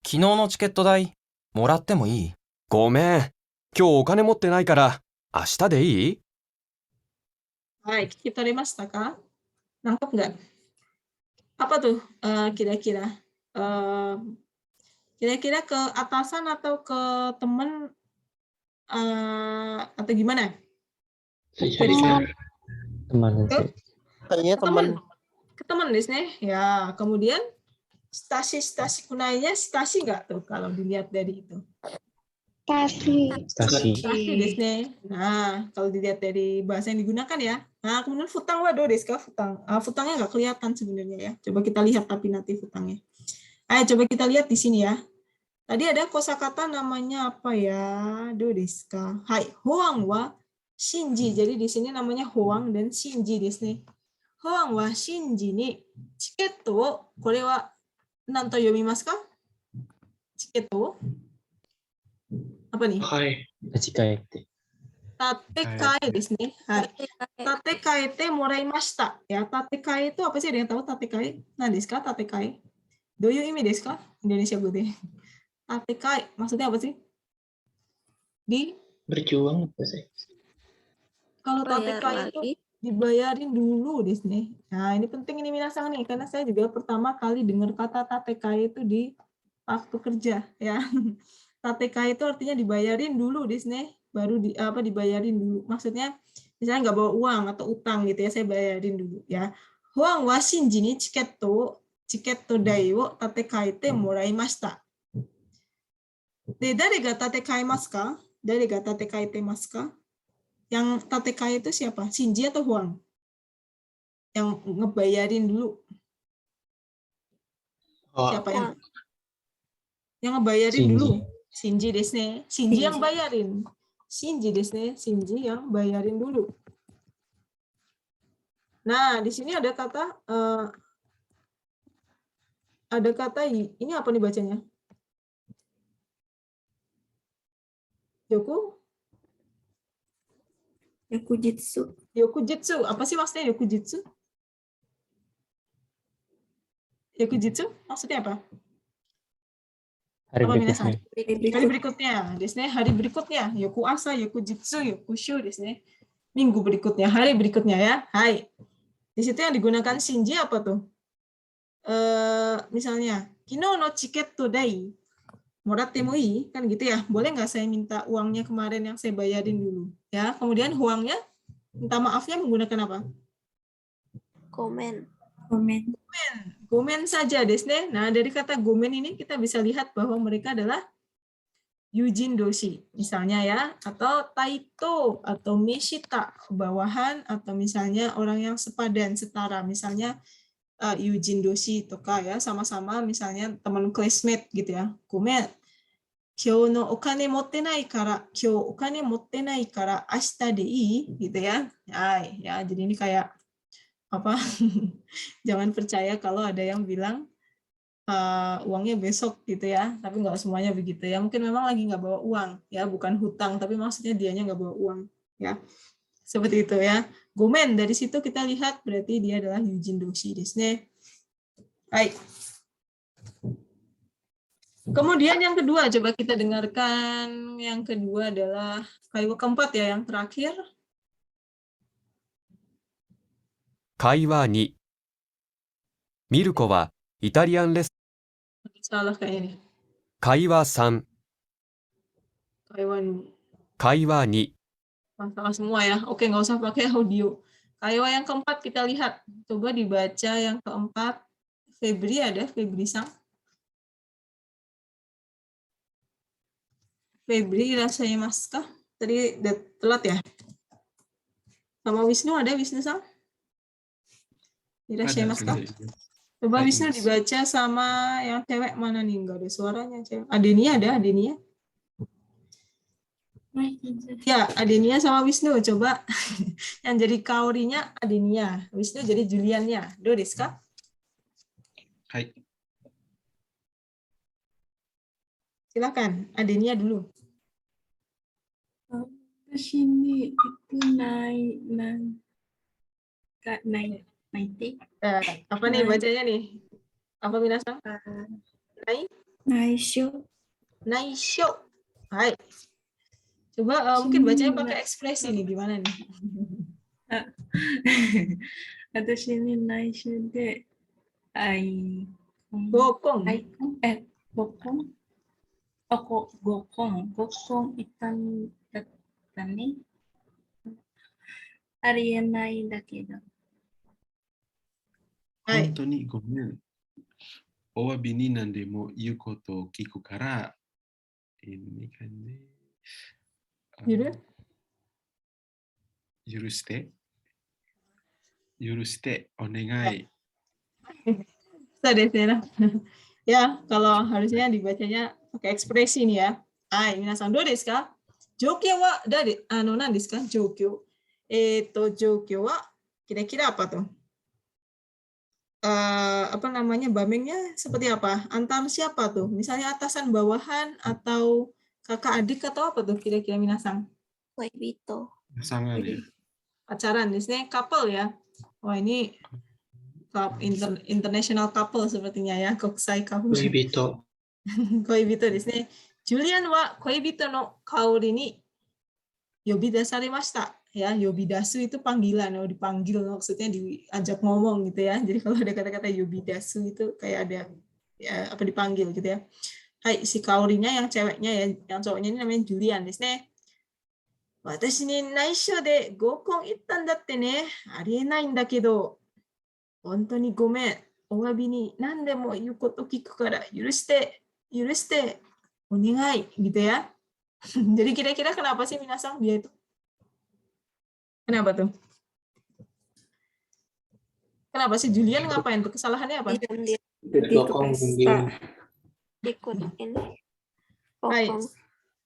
昨日のチケット代、もらってもいい？ごめん。今日お金持ってないから、明日でいい？ Hai, kita mashita ka? Nangkep nggak? Apa tuh kira-kira? Kira-kira ke atasan atau ke teman atau gimana? Teman. Kayaknya teman. Ke teman desu ne. Ya, kemudian stasi kunainya stasi nggak tuh kalau dilihat dari itu? Stasi desu ne. Nah, kalau dilihat dari bahasa yang digunakan ya. Nah, kemudian futang wa do desu ka? Futangnya nggak kelihatan sebenarnya ya. Coba kita lihat tapi nanti futangnya. Ayo coba kita lihat di sini ya. Tadi ada kosakata namanya apa ya? Do desu ka? Hai, hoang wa shinji. Jadi di sini namanya hoang dan shinji desu ne. Hoang wa shinji ni chiketo wo kore wa nan to yomimasu ka? Chiketo? Apa nih? Hai. Tatekai desu ne. Hai. Tatekai te moraimashita. Ya, tatekai itu apa sih? Ada yang tahu tatekai? Nah, desu ka tatekai? Doyu imi desu ka? Indonesia gue deh. Tatekai maksudnya apa sih? Berjuang apa sih? Kalau Bayar tatekai itu lagi. dibayarin dulu desu ne. Nah, ini penting ini minasang nih karena saya juga pertama kali dengar kata tatekai itu di waktu kerja ya. Tatekai itu artinya dibayarin dulu desu ne. Baru dibayarin dulu. Maksudnya misalnya nggak bawa uang atau utang gitu ya, saya bayarin dulu ya. Huang wa shinji ni chiketto dai wo tatekai te moraimashita. De, dare ga tatekaimasu ka? Dare ga tatekaitemasu ka? Yang tatekai itu siapa? Shinji atau Huang? Yang ngebayarin dulu. Oh, Siapa yang ngebayarin Shinji. dulu? Shinji desu ne. Shinji yang bayarin. Shinji desu ne. Shinji yang bayarin dulu. Nah, di sini ada kata ini apa nih bacanya? Yokujitsu. Apa sih maksudnya yokujitsu? Yokujitsu maksudnya apa? Hari Apa berikutnya. Hari berikutnya. Desu ne. Hari berikutnya. Yoku asa, yokujitsu, yokushu desu ne. Minggu berikutnya, hari berikutnya ya. Hai. Di situ yang digunakan shinji apa tuh? Misalnya, kino no chiketto dai moratte mo ii, kan gitu ya. Boleh nggak saya minta uangnya kemarin yang saya bayarin dulu? Ya, kemudian uangnya minta maafnya menggunakan apa? Komen. Gomen saja desu ne. Nah, dari kata gomen ini kita bisa lihat bahwa mereka adalah Yujin doshi, misalnya ya, atau taito, atau meshita, bawahan, atau misalnya orang yang sepadan, setara, misalnya Yujin doshi toka ya, sama-sama misalnya teman classmate gitu ya. Gomen, kyou no okane motte nai kara, kyou okane motte nai kara, ashita de ii, gitu ya. Ya, jadi ini kayak apa? Jangan percaya kalau ada yang bilang uangnya besok gitu ya, tapi nggak semuanya begitu ya, mungkin memang lagi nggak bawa uang ya, bukan hutang tapi maksudnya dianya nggak bawa uang ya, seperti itu ya. Gomen, dari situ kita lihat berarti dia adalah Yujin doshi desu ne. Baik, kemudian yang kedua coba kita dengarkan, yang kedua adalah kaiwa keempat ya, yang terakhir. 会話2ミルコはイタリアンレス Salah kayaknya nih. 会話3 会話2 Masalah semua ya. Oke, nggak usah pakai audio. Kaiwa yang keempat kita lihat. Coba dibaca yang keempat. Febri ada? Febri Sang? Febri irashaimashou kah? Tadi udah telat ya? Sama Wisnu ada? Wisnu Sang? Irashaimashou kah? Coba Wisnu dibaca sama yang cewek mana nih? Nggak ada suaranya cewek. Adenia ada? Adenia? Ya, Adenia sama Wisnu. Coba yang jadi Kaorinya Adenia. Wisnu jadi Juliannya. Do desu ka? Hai. Silakan, Adenia dulu. Sini itu Apa nih bacanya nih? Apa minasang? naisho. Hai. Coba mungkin bacanya pakai ekspresi nih, gimana nih? Watashi ni naisho de Gokong. Gokong itan datta ne. Arienai dakedo. 本当にごめん。お詫びに何でも言うことを聞くから、ini kanね。許して。許して、お願い。Ya, kalau harusnya dibacanya pakai ekspresi nih ya. Minasan do desu ka? Jokyo wa nan desu ka? Jokyo. Jokyo wa kira-kira apa tuh? Apa namanya, bamengnya seperti apa? Antar siapa tuh? Misalnya atasan bawahan atau kakak adik atau apa tuh kira-kira minasang? 恋人。 Pasangan ya. Pacaran di sini couple ya. Wah, ini international couple sepertinya ya, kokusai couple. 恋人。恋人ですね。ジュリアンは恋人の香りに呼び出されました。Ya, yobidasu itu panggilan, dipanggil maksudnya diajak ngomong gitu ya. Jadi kalau ada kata-kata yobidasu itu kayak ada ya, apa dipanggil gitu ya. Hai, si kaurinya yang ceweknya ya, yang cowoknya ini namanya Julianですね。私に内緒で合コン行ったんだってね。ありえないんだけど、本当にごめん。お詫びに何でも言うこと聞くから許して、お願いgitu ya. Jadi kira-kira kenapa sih minasang dia itu? Kenapa tuh? Kenapa sih Julian ngapain tuh? Kesalahannya apa? Dia Ikut gokong bimbing. ikut ini. Hai. Gokong.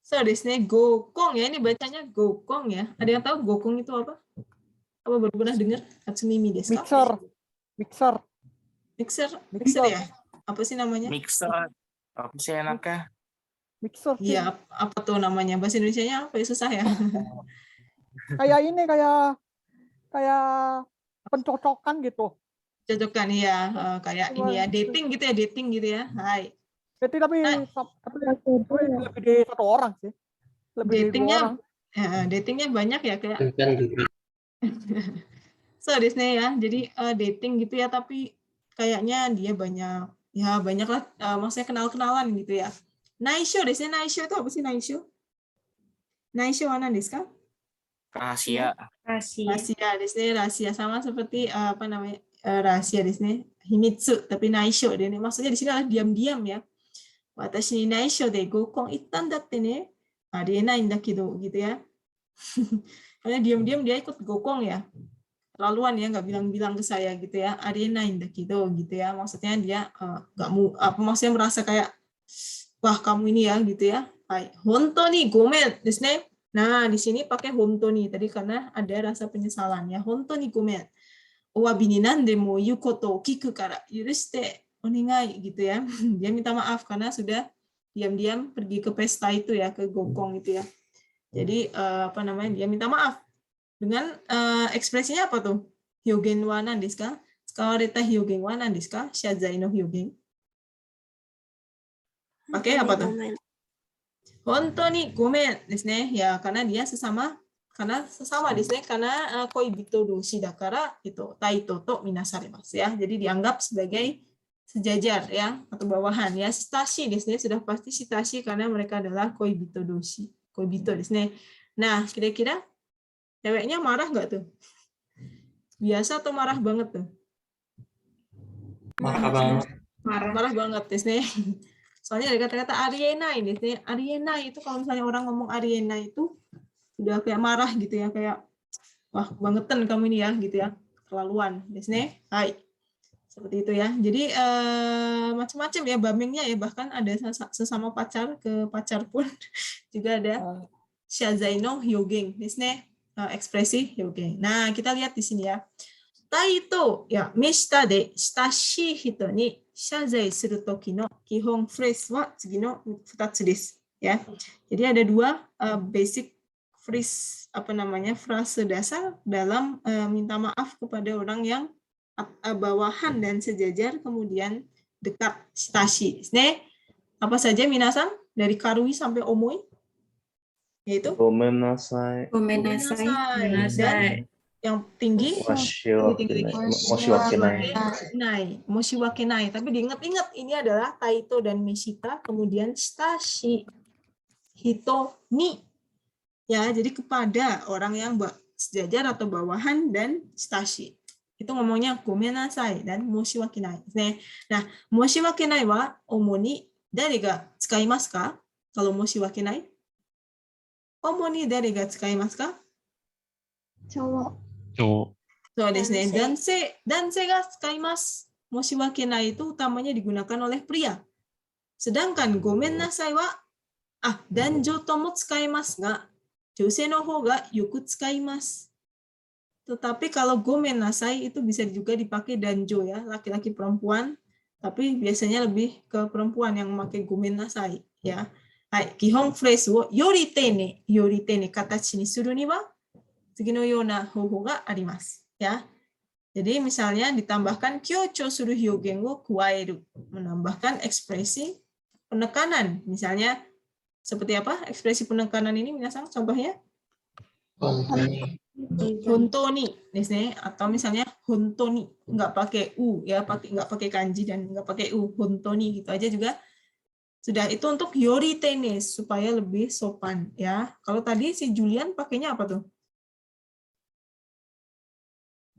So, desne gokong ya, ini bacanya gokong ya. Ada yang tahu gokong itu apa? Apa baru pernah dengar? Hatsumimi desu ka? Mixer ya? Apa sih namanya? Mixer. Apa sih enaknya? Iya, apa tuh namanya? Bahasa Indonesianya apa ya? Susah ya? Kayak ini, kayak pencocokan gitu. Cocokan ya, kayak ini ya, dating gitu ya. Hai. Berarti tapi lebih dari satu orang sih. Lebih dari dua orang. Datingnya banyak ya kayak. Kan gitu. So, desne ya. Jadi dating gitu ya, tapi kayaknya dia banyak lah, maksudnya kenal-kenalan gitu ya. Naisho desne, naisho itu apa sih naisho? Naisho wa nan desu ka? Rahasia. Rahasia desne, rahasia sama seperti apa namanya? Rahasia desne, himitsu, tapi naisho deh. Maksudnya di sini adalah diam-diam ya. Watashi ni naisho de gokon ittan datte ne. Arienai ndakedo gitu ya. Karena diam-diam dia ikut gokong ya. Terlaluan ya, nggak bilang-bilang ke saya gitu ya. Arienai ndakedo gitu ya. Maksudnya dia maksudnya merasa kayak wah kamu ini ya gitu ya. Hai, honto ni gomen desu ne. Nah, di sini pakai honto ni tadi karena ada rasa penyesalan ya. Honto ni gomen. Owabi ni nande mo yu koto o kiku kara yurushite onegai gitu ya. Dia minta maaf karena sudah diam-diam pergi ke pesta itu ya, ke gokong itu ya. Jadi apa namanya? Dia minta maaf. Dengan ekspresinya apa tuh? Hyogen wa nan desu ka? Tsukawareta hyogen wa nan desu ka? Shazai no hyogen. Pakai apa tuh? Honto ni gomen desu ne. Ya, karena sesama desu ne, karena koibito doshi dakara itu taito to minasaremasu ya. Jadi dianggap sebagai sejajar ya atau bawahan ya. Shitashi desu ne, sudah pasti shitashi karena mereka adalah koibito doshi. Koibito desu ne. Nah, kira-kira ceweknya marah nggak tuh? Biasa atau marah banget tuh? Marah banget desu ne. Soalnya ada kata-kata arienai desu ne. Arienai itu kalau misalnya orang ngomong arienai itu udah kayak marah gitu ya, kayak wah bangetan kamu ini ya gitu ya. Terlaluan desu ne. Hai. Seperti itu ya. Jadi macam-macam ya bamingnya ya, bahkan ada sesama pacar ke pacar pun juga ada shazai no hyogen desu ne, ekspresi hyogen. Nah, kita lihat di sini ya. Taito ya meshita de shitashi hito ni shazai suru toki no kihon phrase wa tsugi no 2 desu ya. Jadi ada 2 basic phrase frase dasar dalam minta maaf kepada orang yang bawahan dan sejajar kemudian dekat shitashi. Apa saja minasan dari karui sampai omoi? Yaitu Gomenasai. Dan yang tinggi moshiwakenai. Tapi diingat-ingat ini adalah taito dan meshita, kemudian shitashi hito ni. Ya, jadi kepada orang yang sejajar atau bawahan dan shitashi. Itu ngomongnya gomenasai dan moshiwakenai. Nah, moshiwakenai wa omoni dari ga tsukaimasu ka? Kalau moshiwakenai? Omoni dari ga tsukaimasu ka? Cowok. So desu ne. Danse ga tsukaimasu. Moshiwakenai itu utamanya digunakan oleh pria. Sedangkan gomennasai wa danjo to mo tsukaimasu ga jousei no hou ga yoku tsukaimasu. Tetapi kalau gomennasai itu bisa juga dipakai danjo ya, laki-laki perempuan, tapi biasanya lebih ke perempuan yang memakai gomennasai ya. はい、基本フレーズをより丁寧形にするには次のような方法があります。Ya. Jadi misalnya ditambahkan kyocho suru hyogen wo kuaeru, menambahkan ekspresi penekanan. Misalnya seperti apa ekspresi penekanan ini, minasan contohnya? Hontoni, atau misalnya hontoni, nggak pakai u ya, nggak pakai kanji dan nggak pakai u, hontoni gitu aja juga sudah. Itu untuk yori tenes supaya lebih sopan ya. Kalau tadi si Julian pakainya apa tuh?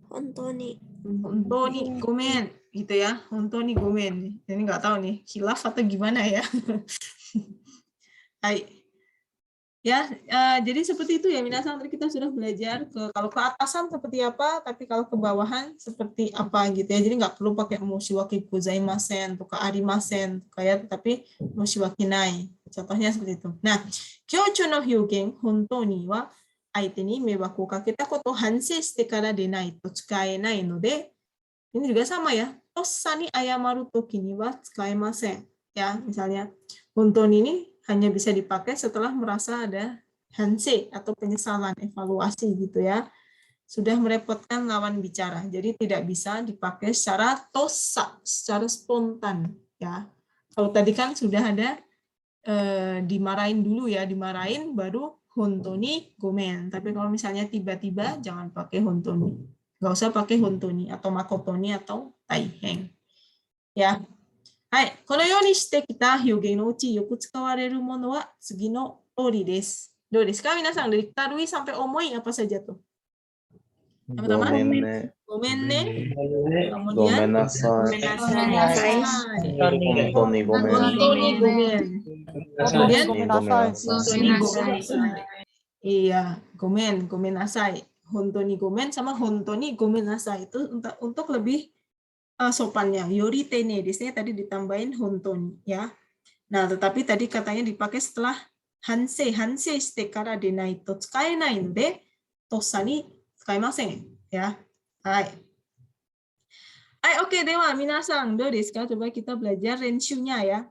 Hontoni. Hontoni gomen gitu ya. Hontoni gomen. Ini nggak tahu nih khilaf atau gimana ya. Hai. Ya, jadi seperti itu ya minasan, tadi kita sudah belajar kalau ke atasan seperti apa, tapi kalau ke bawahan seperti apa gitu ya. Jadi nggak perlu pakai moshiwaki gozaimasen, atau arimasen, kayak tapi moshiwaki nai. Contohnya seperti itu. Nah, kyocho no hyougen hontou ni wa aite ni meiwaku o kaketa koto hansei shite kara denai to tsukaenai node. Ini juga sama ya. Tossa ni ayamaru toki ni wa tsukaemasen. Ya, misalnya hontou ini hanya bisa dipakai setelah merasa ada hansei atau penyesalan, evaluasi gitu ya. Sudah merepotkan lawan bicara. Jadi tidak bisa dipakai secara tosa, secara spontan ya. Kalau tadi kan sudah ada dimarahin dulu ya, dimarahin baru hontoni gomen. Tapi kalau misalnya tiba-tiba jangan pakai hontoni. Nggak usah pakai hontoni atau makotoni atau taiheng. Ya. はい。このようにしてきた表現のうちよく使われるものは次の通りです。どうですか皆さん、dari tarui sampai omoi apa saja tuh? Pertama, gomen ne. Kemudian, gomen nasai. Hontoni gomen. Kemudian, hontoni gomen. Iya, gomen nasai. Hontoni gomen sama hontoni gomen nasai itu untuk lebih sopannya. Yori tene di sini tadi ditambahin hontoni ya. Nah, tetapi tadi katanya dipakai setelah hansei shite kara denai to tsukaenai node tossa ni tsukaimasen ya. Hai. Hai, oke, dewa minasan, do desu ka? Coba kita belajar renshu-nya ya.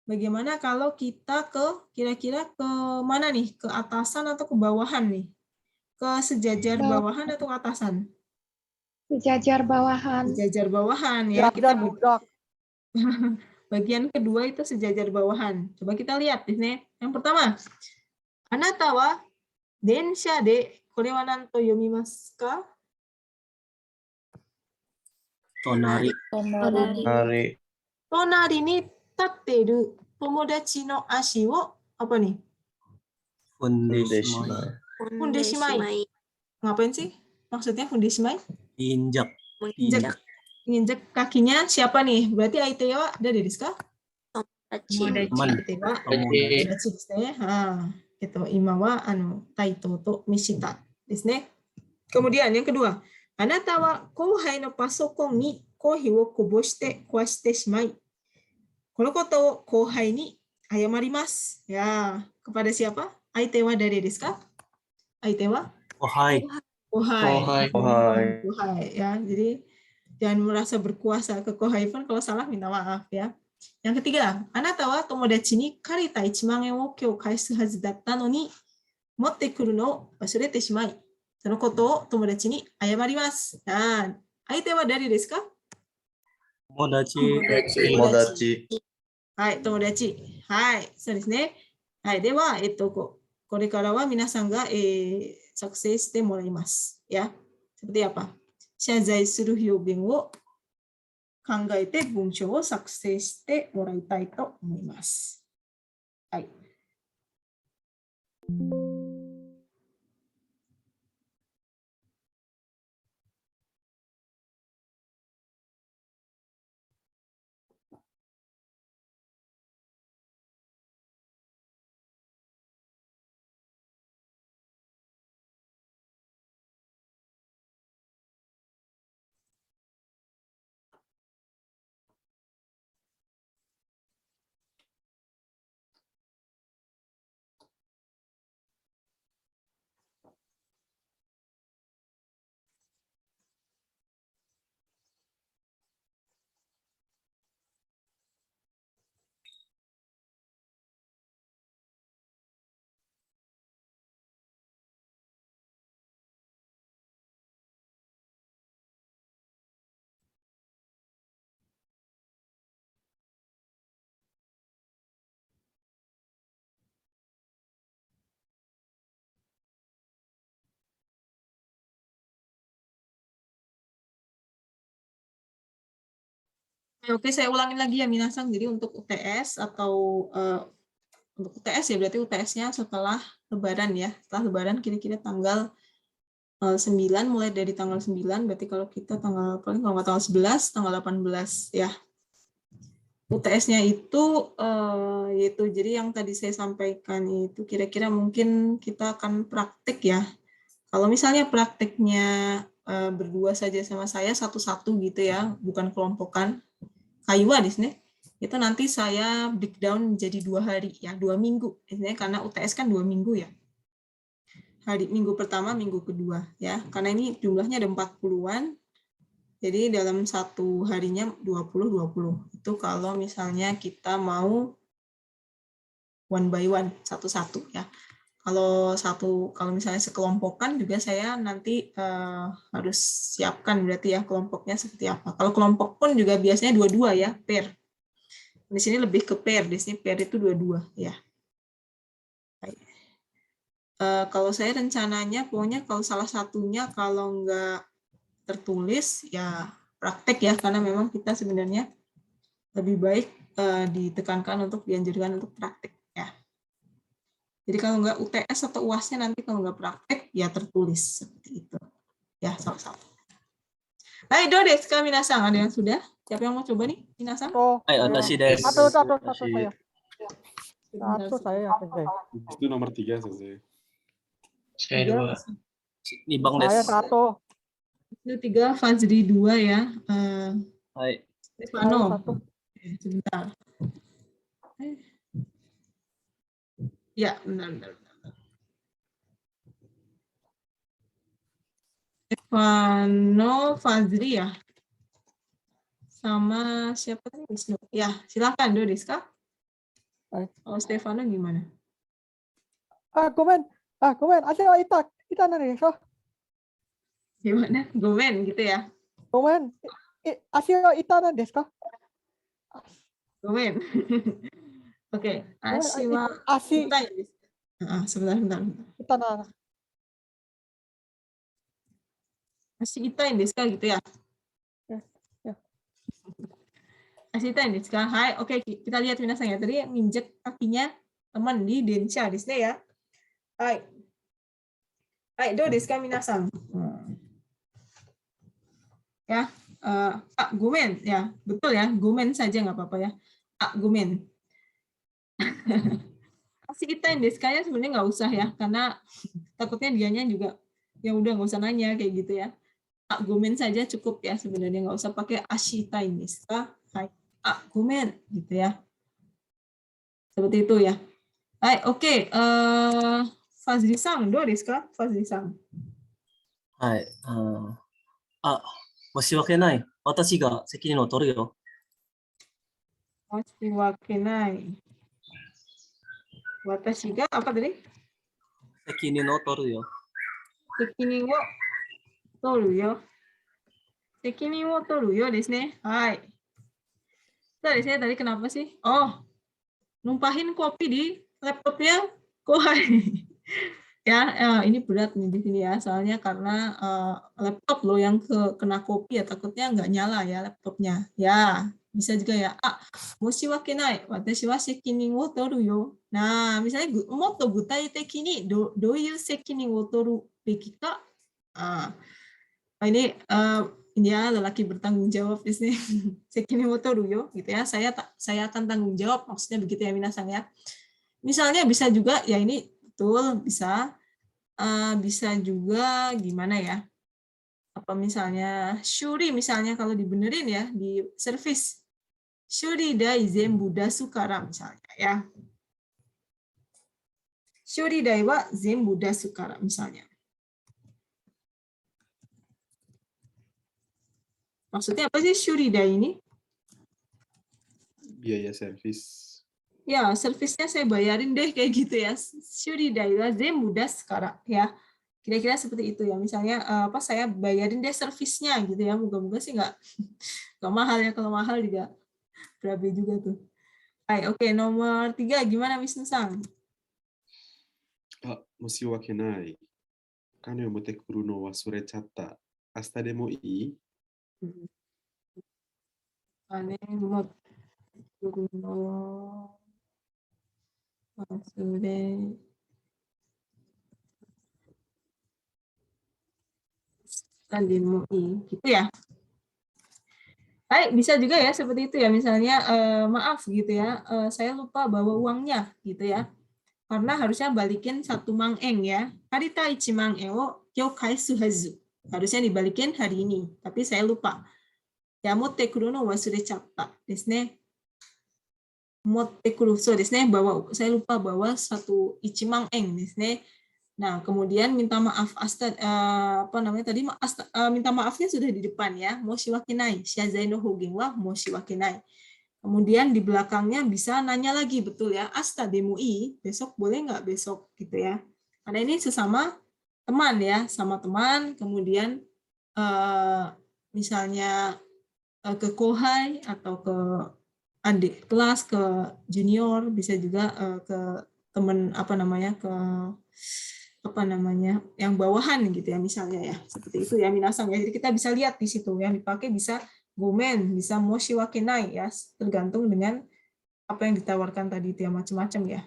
Bagaimana kalau kita kira-kira ke mana nih? Ke atasan atau ke bawahan nih? Ke sejajar bawahan atau ke atasan? Sejajar bawahan. Sejajar bawahan ya. Kita budak. bagian kedua itu sejajar bawahan. Coba kita lihat di sini. Yang pertama, anata wa densha de kore wa nan to yomimasu ka? Tonari. Tonari ni tatteru tomodachi no ashi wo apa nih? Fundeshimai. Ngapain sih? Maksudnya fundeshimai? Injak. Injek kakinya siapa nih? Berarti aitewa dari desu ka? Tomodachi desu ne. Gitu. Ima wa taito to mishita desu ne. Kemudian yang kedua, anata wa kouhai no pasokon ni kohi wo koboshite kuwashite shimai. Kono koto wo kouhai ni ayamarimasu. Ya, kepada siapa? Aitewa dari desu ka? Aitewa? Kohai ya. Jadi jangan merasa berkuasa ke kohai pun, kalau salah minta maaf ya. Yang ketiga, anata wa tomodachi ni karita 1,000,000 yen wo kyou kaisu hazu datta no ni motte kuru no wasurete shimai. Sono koto wo tomodachi ni ayamarimasu. Nah, aite wa dari desu ka? Tomodachi. Hai, tomodachi. Hai, そうですね。はい、では、これからは皆さんが、作成してもらいます。や、seperti apa? 謝罪する表現を考えて文章を作成してもらいたいと思います。はい。Oke, saya ulangin lagi ya Minasang. Jadi untuk UTS atau untuk UTS ya berarti UTS-nya setelah Lebaran ya. Setelah Lebaran kira-kira tanggal 9, mulai dari tanggal 9, berarti kalau kita tanggal paling kalau nggak tanggal 11, tanggal 18 ya. UTS-nya itu yaitu jadi yang tadi saya sampaikan itu kira-kira mungkin kita akan praktek ya. Kalau misalnya prakteknya berdua saja sama saya satu-satu gitu ya, bukan kelompokan. Kaiwa di sini itu nanti saya breakdown menjadi 2 hari ya, 2 minggu. Ini karena UTS kan 2 minggu ya. Hari minggu pertama, minggu kedua ya. Karena ini jumlahnya ada 40-an. Jadi dalam satu harinya 20-20. Itu kalau misalnya kita mau one by one, satu-satu ya. Kalau misalnya sekelompokan juga saya nanti harus siapkan berarti ya kelompoknya seperti apa. Kalau kelompok pun juga biasanya dua-dua ya, pair. Di sini lebih ke pair, di sini pair itu dua-dua ya. Kalau saya rencananya pokoknya kalau salah satunya kalau nggak tertulis ya praktek ya, karena memang kita sebenarnya lebih baik ditekankan untuk dianjurkan untuk praktek ya. Jadi kalau nggak UTS atau UAS-nya nanti kalau nggak praktek ya tertulis seperti itu ya, sama-sama. Baik, do desu ka minasang, ada yang sudah? Siapa yang mau coba nih minasang? Satu saya. Satu saya. Itu nomor 3 selesai. Saya 2. Saya satu. Itu 3, Fazri 2 ya. Stefano. Sebentar. Ya, benar. Stefano, Fazri ya. Sama siapa tadi? Wisnu. Ya, silakan do desu ka? Oh, Stefano gimana? Gomen. Asio ita nani desu? Gimana? Gomen gitu ya. Gomen. Asio ita nani desu ka? Gomen. Oke, Ashiwa Ita ya. Sebentar. Ita nana. Ashi Ita desu ka gitu ya. Ya. Ashi Ita desu ka? Hai, oke, kita lihat minasang ya. Tadi yang nginjek kakinya teman di densha desu ya. Hai. Hai, do desu ka minasang? Ya, gomen ya, betul ya, gomen saja nggak apa-apa ya. Gomen. Ashi Ita desu ka-nya sebenarnya nggak usah ya, karena takutnya dianya juga ya udah nggak usah nanya kayak gitu ya. Gomen saja cukup ya sebenarnya, nggak usah pakai ashi ita desu ka. Hai. Gomen gitu ya. Seperti itu ya. Hai, oke. Fazri-san, do desu ka? Fazri-san. Hai. 申し訳ない。私が責任を取るよ。Moshiwakenai. Watashi ga apa tadi? 責任を取るよ。責任を取るよ。責任を取るよですね. Hai. Tadi saya tadi kenapa sih? Oh, numpahin kopi di laptopnya Kohai. Ya, ini berat nih di sini ya, soalnya karena laptop lo yang kena kopi ya, takutnya nggak nyala ya laptopnya. Ya, bisa juga ya. Moshiwakenai, watashi wa sekinin wo toru yo. Nah, misalnya motto gutai teki ni doyu sekinin wo toru beki ka? Ini ya lelaki bertanggung jawab di sini. Sekinin wo toru yo gitu ya. Saya akan tanggung jawab, maksudnya begitu ya minasang ya. Misalnya bisa juga ya ini betul bisa juga gimana ya? Apa misalnya shuri misalnya kalau dibenerin ya di servis. Shuri dai zenbu dasu kara misalnya ya. Shuri dai wa zenbu dasu kara misalnya. Maksudnya apa sih shuri dai ini? Biaya servis. Ya, servisnya saya bayarin deh kayak gitu ya. Shuri dai wa zenbu dasu kara ya. Kira-kira seperti itu ya. Misalnya saya bayarin deh servisnya gitu ya. Moga-moga sih nggak mahal ya. Kalau mahal juga berabe juga tuh. Oke, nomor 3 gimana Wisnu-san? 申し訳ない。金を持ってくるの忘れちゃった。明日でもいい? Ane moturu no wasure tademoi. Gitu ya. Baik, bisa juga ya seperti itu ya. Misalnya maaf gitu ya, saya lupa bawa uangnya gitu ya. Karena harusnya balikin 1 mangeng ya. Harita ichi mangeng wo kyou kaisu hazu. Harusnya dibalikin hari ini, tapi saya lupa. Ya, motte kuru no wasurechatta desu ne. Motte kuru, so desu ne, saya lupa bawa 1 ichi mangeng desu ne. Nah, kemudian minta maaf minta maafnya sudah di depan ya. Moshiwake nai, shiazai no hogen wa moshiwake nai. Kemudian di belakangnya bisa nanya lagi, betul ya. Asta demo besok boleh nggak besok gitu ya. Karena ini sesama teman ya, sama teman. Kemudian misalnya ke kohai atau ke adik kelas, ke junior, bisa juga ke teman yang bawahan gitu ya misalnya ya. Seperti itu ya minasang ya. Jadi kita bisa lihat di situ yang dipakai bisa gomen, bisa moshiwake nai ya, tergantung dengan apa yang ditawarkan tadi itu ya, macam-macam ya.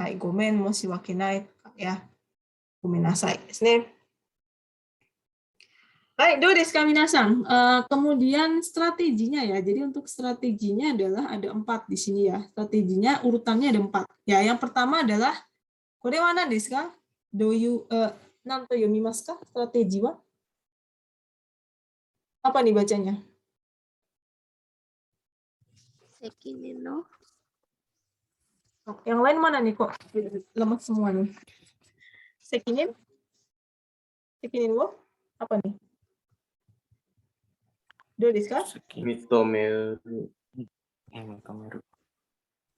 Hai, gomen, moshiwake nai ya. Gomenasai desu ne. Baik, do desu ka minasan. Kemudian strateginya ya. Jadi untuk strateginya adalah ada 4 di sini ya. Strateginya urutannya ada 4. Ya, yang pertama adalah kore wa nan desu ka? Nan to yomimasu ka? Strategi wa? Apa nih bacanya? Sekinin no. Yang lain mana nih kok? Lemas semua nih. Sekinin? Sekinin wo? Apa nih? Do desu ka? Mitomeru.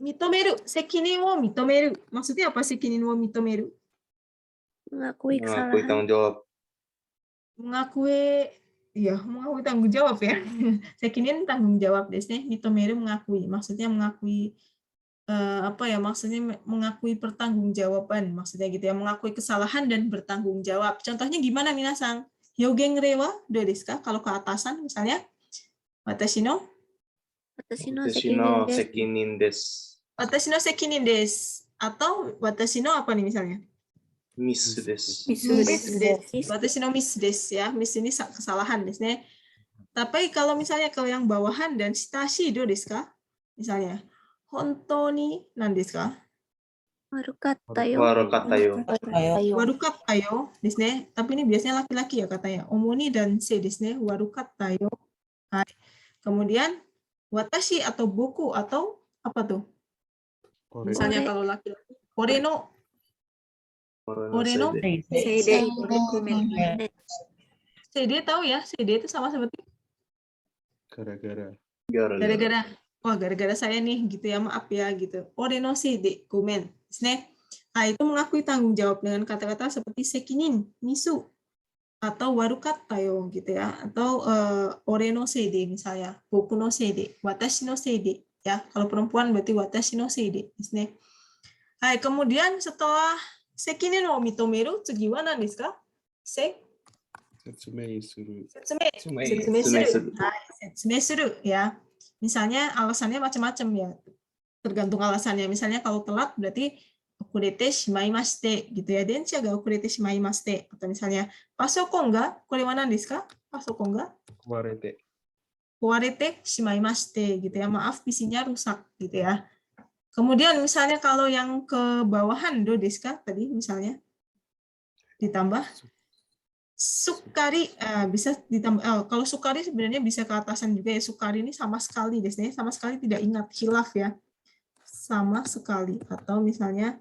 Mitomeru. Sekinin wo mitomeru. Maksudnya apa sekinin wo mitomeru? Mengakui Mengakui kesalahan. tanggung jawab. Mengakui tanggung jawab ya. Sekinin tanggung jawab desu ne. Mitomeru mengakui. Maksudnya mengakui maksudnya mengakui pertanggungjawaban, maksudnya gitu ya, mengakui kesalahan dan bertanggung jawab. Contohnya gimana minasang? Hyogen rewa do desu ka? Kalau ke atasan misalnya watashi no Sekinin desu. watashi no sekinin desu atau watashi no apa nih misalnya? Miss desu. Watashi no miss desu ya. Miss ini kesalahan desu ne. Tapi kalau misalnya kalau yang bawahan dan shitashi do desu ka? Misalnya hontou ni nan desu ka? Warukatta yo. Warukatta yo desu ne. Tapi ini biasanya laki-laki ya katanya. Omoni dan se desu ne. Warukatta yo. Hai. Kemudian watashi atau boku atau apa tuh? Misalnya kalau laki-laki kore no seide tahu ya? Seide itu sama seperti gara-gara. Wah, gara-gara saya nih gitu ya, maaf ya gitu. Ore no seide, gomen. Nah, itu mengakui tanggung jawab dengan kata-kata seperti sekinin, misu, atau warukatta yo gitu ya, atau ore no seide misalnya, boku no seide, watashi no seide ya. Kalau perempuan berarti watashi no seide. Nah, kemudian setelah sekinin wo mitomeru, tsugi wa nan desu ka? Setsumei suru. Setsumei suru ya. Misalnya alasannya macam-macam ya. Tergantung alasannya. Misalnya kalau telat berarti okurete shimaimashite gitu ya. Densha ga okurete shimaimashite. Atau misalnya pasokon ga kore wa nan desu ka? Pasokon ga kuwarete shimaimashite gitu ya. Maaf PC-nya rusak gitu ya. Kemudian misalnya kalau yang ke bawahan do desu ka tadi misalnya ditambah sukari bisa ditambah. Kalau sukari sebenarnya bisa ke atasan juga ya. Sukari ini sama sekali desnya, sama sekali tidak ingat, khilaf ya. Sama sekali, atau misalnya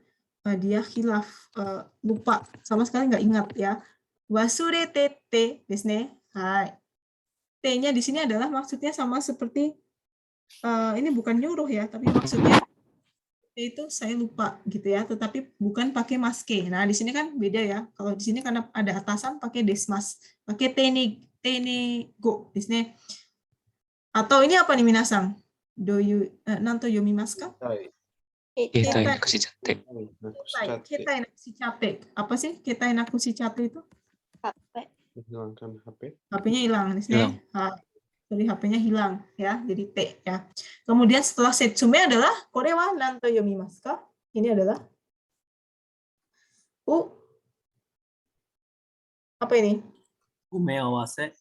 dia khilaf, lupa, sama sekali nggak ingat ya. Wasurete te desne. Hai. T-nya di sini adalah maksudnya sama seperti ini bukan nyuruh ya, tapi maksudnya itu saya lupa gitu ya, tetapi bukan pakai maske. Nah, di sini kan beda ya. Kalau di sini karena ada atasan pakai desmas, pakai tene go di sini. Atau ini apa nih minasang? Do you nanto yomimasu ka? Ketai nakushi-chatte. Ketai nakushi-chatte. Apa sih ketai nakushi-chatte itu? HP. Menghilangkan HP. HP-nya hilang di sini. Sorry, HP-nya hilang ya, jadi T ya. Kemudian setelah setsume adalah korewa nanto yomimasu ka? Ini adalah apa ini? Umeawase.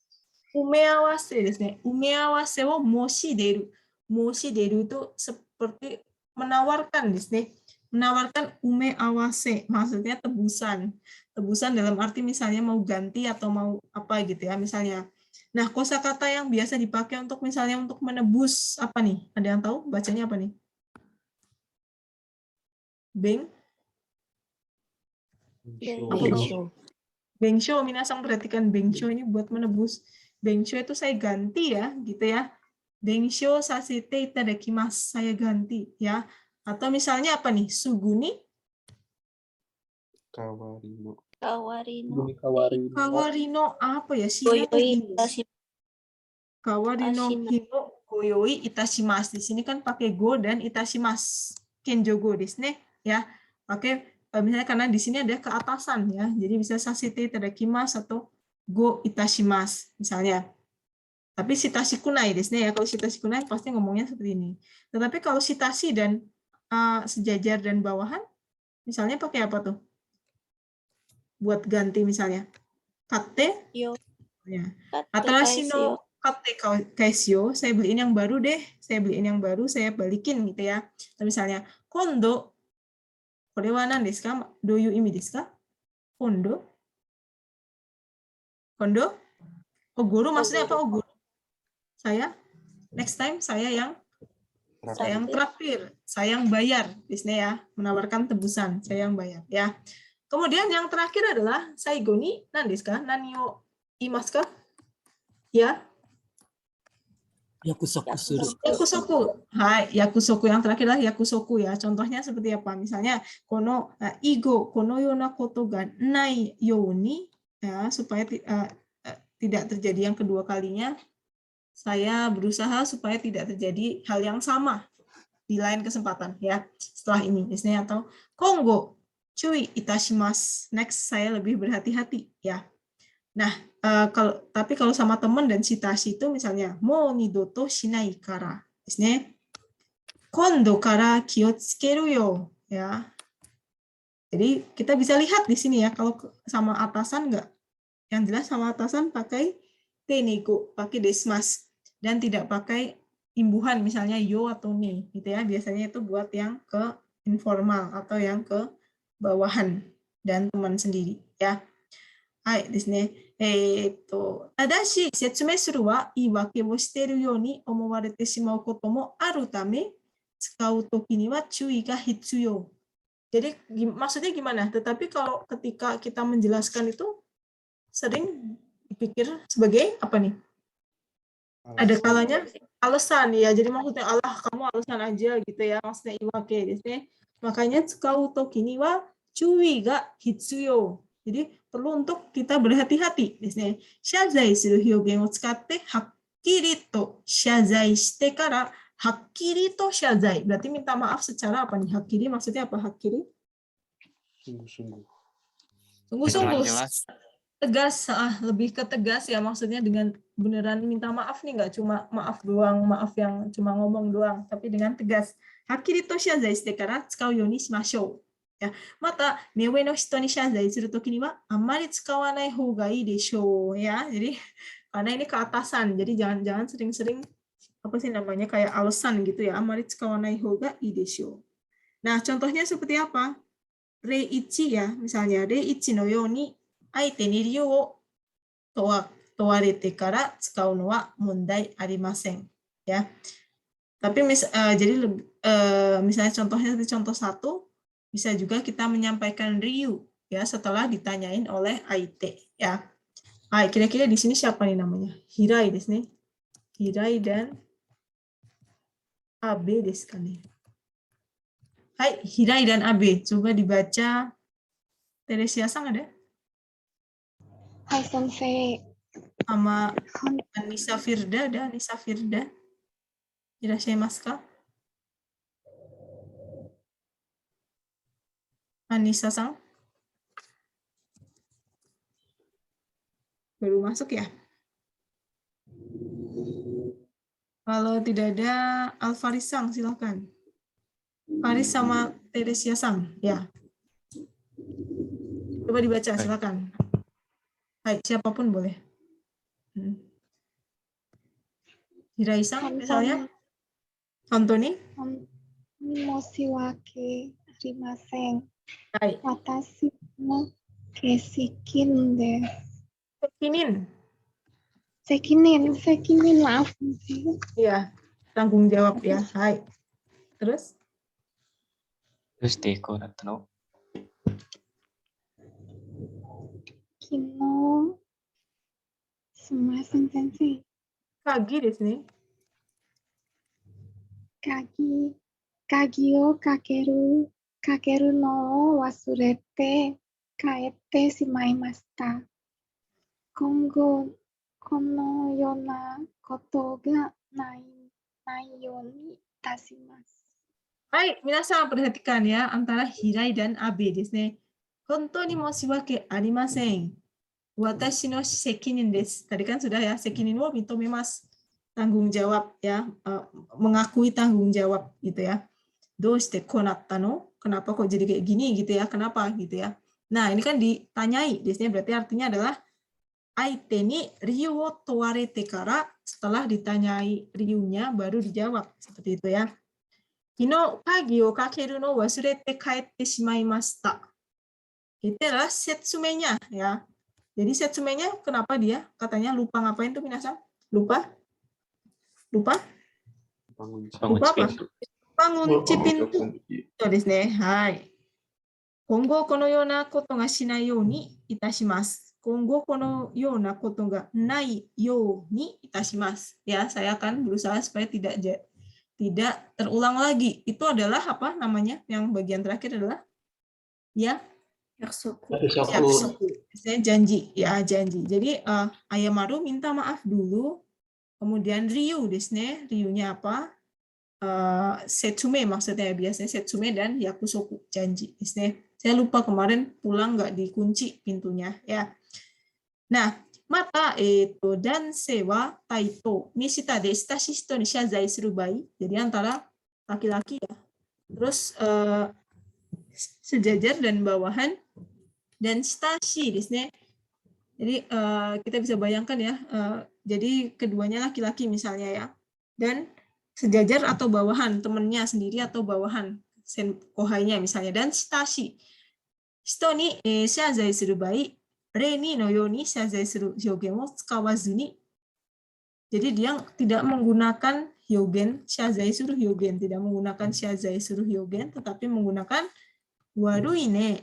Umeawase desu ne. Umeawase wo moshideru. Moshideru itu seperti menawarkan desu ne. Menawarkan umeawase, maksudnya tebusan. Tebusan dalam arti misalnya mau ganti atau mau apa gitu ya, misalnya. Nah, kosakata yang biasa dipakai untuk misalnya untuk menebus apa nih? Ada yang tahu bacanya apa nih? Bengsho, minasang perhatikan bengsho ini buat menebus. Bengsho itu saya ganti ya, gitu ya. Bengsho sasete itadakimasu, saya ganti ya. Atau misalnya apa nih? Suguni Kawarino. Kawarino apa ya? Kawarino hino goyoi itashimasu. Di sini kan pakai go dan itashimasu. Kenjogo desu ne ya. Pakai misalnya karena di sini ada keatasan ya. Jadi bisa sasete itadakimasu atau go itashimasu misalnya. Tapi shitashi kunai desu ne ya. Kalau shitashi kunai pasti ngomongnya seperti ini. Tetapi kalau shitashi dan sejajar dan bawahan misalnya pakai apa tuh? Buat ganti misalnya. Kate ya. Atarashi no kate kaisyo, saya beliin yang baru deh, saya beliin yang baru, saya balikin gitu ya. Atau misalnya, kondo, kore wa nan desu ka? Doyu imi desu ka? Kondo? Kondo? Oguru maksudnya apa oguru? Saya, next time saya yang traktir, saya yang bayar, biasanya ya, menawarkan tebusan, saya yang bayar ya. Kemudian yang terakhir adalah saigo ni nan desu ka? Nani o imasu ka? Ya. Yakusoku. Hai, yakusoku yang terakhir adalah yakusoku ya. Contohnya seperti apa? Misalnya kono igo kono yona koto ga nai yoni ya, supaya tidak terjadi yang kedua kalinya. Saya berusaha supaya tidak terjadi hal yang sama di lain kesempatan ya. Setelah ini biasanya atau kongo cui itashimasu. Next saya lebih berhati-hati ya. Nah, tapi kalau sama teman dan shitashi itu misalnya mo nidoto shinai kara, kondo kara kiotsukeru yo, ya. Jadi kita bisa lihat di sini ya, kalau sama atasan enggak. Yang jelas sama atasan pakai tenego, pakai desmas dan tidak pakai imbuhan misalnya yo atau ni, gitu ya. Biasanya itu buat yang ke informal atau yang ke bawahan dan teman sendiri, ya. Hai, desu ne. ただし、説明するは言い訳をしているように思われてしまうこともあるため、使うときには注意が必要. Jadi maksudnya gimana? Tetapi kalau ketika kita menjelaskan itu sering dipikir sebagai apa nih? Ada kalanya alasan ya. Jadi maksudnya Allah kamu alasan aja gitu ya. Maksudnya iwake desu ne. Makanya tsukau toki ni wa chui ga hitsuyo. Jadi perlu untuk kita berhati-hati desu ne. Shazai suru hyogen o tsukatte hakkiri to shazai shite kara hakkiri to shazai. Berarti minta maaf secara apa nih? Hakkiri maksudnya apa hakkiri? Sungguh-sungguh. Sungguh-sungguh. Tegas, lebih ke tegas ya, maksudnya dengan beneran minta maaf nih, nggak cuma maaf doang, maaf yang cuma ngomong doang, tapi dengan tegas. Hakkiri to shazai shite kara tsukau you ni shimashou. Ya, mata meiwe no hito ni shazai suru toki ni wa amari tsukawanai hou ga ii deshou ya. Jadi karena ini ke atasan, jadi jangan sering-sering apa sih namanya kayak alasan gitu ya. Amari tsukawanai hou ga ii deshou. Nah, contohnya seperti apa? Reichi ya, misalnya reichi no you ni aite ni ryu o towarete kara tsukau no wa mondai arimasen ya. Tapi jadi misalnya contohnya seperti contoh 1 bisa juga kita menyampaikan ryu ya setelah ditanyain oleh aite ya. Kira-kira di sini siapa nih namanya? Hirai desu ne. Hirai dan Abe desu ka ne. Hai, Hirai dan Abe. Coba dibaca. Teresia-san ada? Hai, sensei. Sama Anissa Firda ada? Anissa Firda. Irashimasu ka? Anissa-san? Baru masuk ya? Kalau tidak ada, Alfaris Sang, silakan. Faris sama Teresia Sang, ya. Coba dibaca, silakan. Hai, siapapun boleh. Hirai Sang, misalnya. Antoni. Moshiwake arimasen. Hai. Watashi no keisikin desu. Sekinin, maaf. Iya, tanggung jawab ya. Hai. Terus? Kino, sumimasen sensei. Kagi desu ne. Kagi o kakeru no wasurete kaete shimaimashita. Kongo, kono yona koto ga nai yo ni itashimasu. Hai, minasan perhatikan ya antara Hirai dan Abe desu ne. Hontou ni moshiwake arimasen. Watashi no sekinin desu. Tadi kan sudah ya, sekinin wo mitomimasu. Tanggung jawab ya, mengakui tanggung jawab gitu ya. Doshite konatta no? Kenapa kok jadi kayak gini gitu ya? Kenapa gitu ya? Nah, ini kan ditanyai, desnya berarti artinya adalah aite ni ryu wo towarete kara, setelah ditanyai ryunya baru dijawab, seperti itu ya. Kino kagi o kakeru no wasurete kaete shimaimashita. Itu adalah setsumenya ya. Jadi setsumenya kenapa dia katanya lupa ngapain tuh minasan? Lupa apa? Pangunci pintu.そうですね。はい。今後このようなことがしないようにいたします。今後このようなことがないようにいたします. Ya, saya akan berusaha supaya tidak terulang lagi. Itu adalah apa namanya? Yang bagian terakhir adalah ya Yakusoku. Saya janji, ya janji. Jadi Ayamaru minta maaf dulu. Kemudian Ryu desu ne. Ryunya apa? Setsume maksudnya biasanya Setsume dan Yakusoku, janji. Saya lupa kemarin pulang nggak dikunci pintunya ya. Nah, mata danse wa taito mishita de shitashi hito ni shazai suru bai. Jadi antara laki-laki ya. Terus sejajar dan bawahan dan shitashi desu ne. Jadi kita bisa bayangkan ya. Jadi keduanya laki-laki misalnya ya. Dan sejajar atau bawahan, temannya sendiri atau bawahan, kohainya misalnya. Dan shitashi. Hito ni shazai suru bai, rei no you ni shazai suru hyogen wo tsukawazu ni. Jadi dia tidak menggunakan hyogen, shazai suru hyogen, tidak menggunakan shazai suru hyogen, tetapi menggunakan warui ne,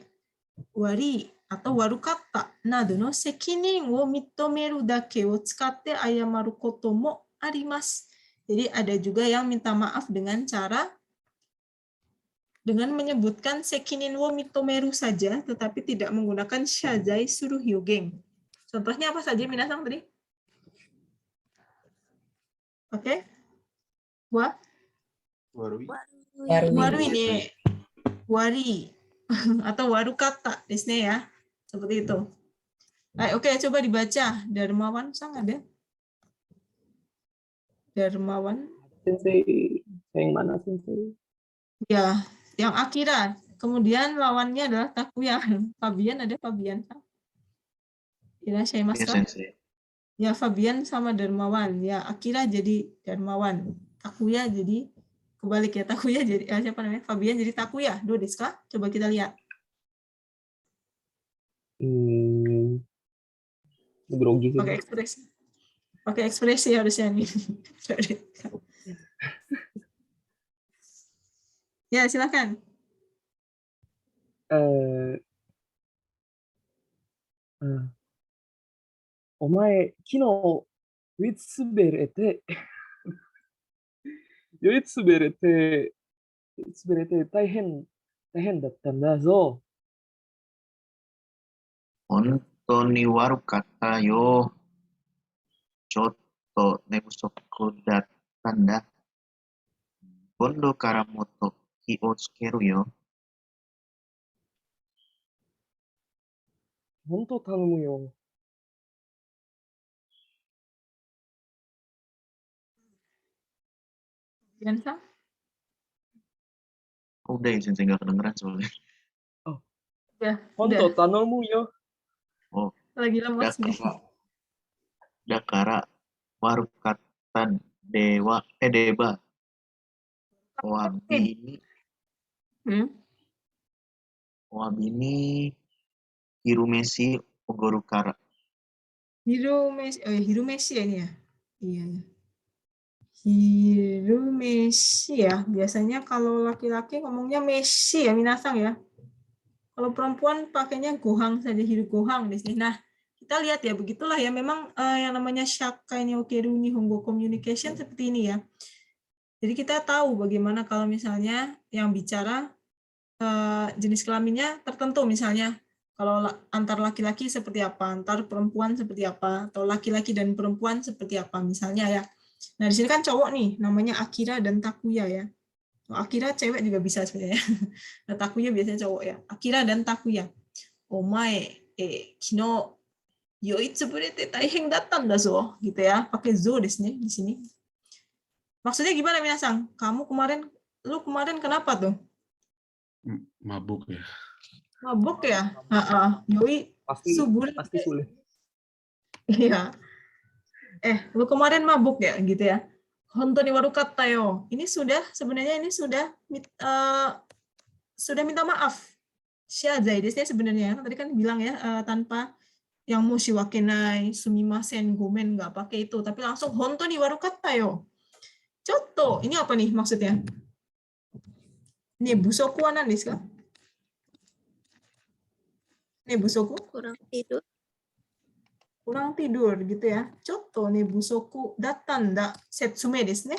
wari atau warukatta nado no sekinin wo mitomeru dake wo tsukatte ayamaru koto mo arimasu. Jadi ada juga yang minta maaf dengan cara dengan menyebutkan sekinin wo mitomeru saja, tetapi tidak menggunakan shazai suru hyogen. Contohnya apa saja minasan tadi? Oke. Warui ne. Wari atau warukata desu ne ya. Seperti itu. Oke, coba dibaca. Darmawan Sang ada? Darmawan. Sensei, yang mana sensei? Ya, yang Akira. Kemudian lawannya adalah Takuya. Fabian ada Fabian. Irashaimashita. Sensei. Ya, Fabian sama Darmawan. Ya, Akira jadi Darmawan. Takuya jadi kebalik ya. Takuya jadi siapa namanya? Fabian jadi Takuya. Do desu ka? Coba kita lihat. Grogi sih. Pakai ekspresi. Pakai ekspresi harusnya nih. Ya, silakan. Omae, kino witsubere taihen datta nda zo. 本当に悪かったよ。ちょっと寝不足だったんだ。今度からもっと気をつけるよ。本当頼むよ。Yan-san? Udah ya, sensei nggak kedengeran soalnya. Udah. Honto tanomu yo. Oh, Lagi lemas nih. Dakara warukatan deba. Wabini Hirumesi Ogorukara. Hirumesi ya ini ya? Iya. Hirumesi ya. Biasanya kalau laki-laki ngomongnya meshi ya, minasang ya. Kalau perempuan pakainya gohang saja, hiru gohang di sini. Nah, kita lihat ya, begitulah ya. Memang yang namanya Shakai ni Okeru Nihongo Communication seperti ini ya. Jadi kita tahu bagaimana kalau misalnya yang bicara jenis kelaminnya tertentu, misalnya kalau antar laki-laki seperti apa, antar perempuan seperti apa, atau laki-laki dan perempuan seperti apa misalnya ya. Nah, di sini kan cowok nih, namanya Akira dan Takuya ya. Akira cewek juga bisa sebenarnya. Nah, Takuya biasanya cowok ya. Akira dan Takuya. Omae, kino yoitsuburete taiheng datang da zo, gitu ya. Pakai zo di sini. Maksudnya gimana minasang? Lu kemarin kenapa tuh? Mabuk ya. Mabuk ya? Yoi Pasti suburete. sulit. Iya. Lu kemarin mabuk ya, gitu ya. Honto ni warukata yo. Ini sudah minta maaf. Shiazai desnya sebenarnya. Tadi kan bilang ya, tanpa yang mushiwakenai, sumimasen, gomen, nggak pakai itu. Tapi langsung honto ni warukata yo. Contoh, ini apa nih maksudnya? Ini busoku wa nan desu ka? Ini busoku? Kurang tidur. Kurang tidur gitu ya. Contoh nih busoku dattanda setsume desu ne.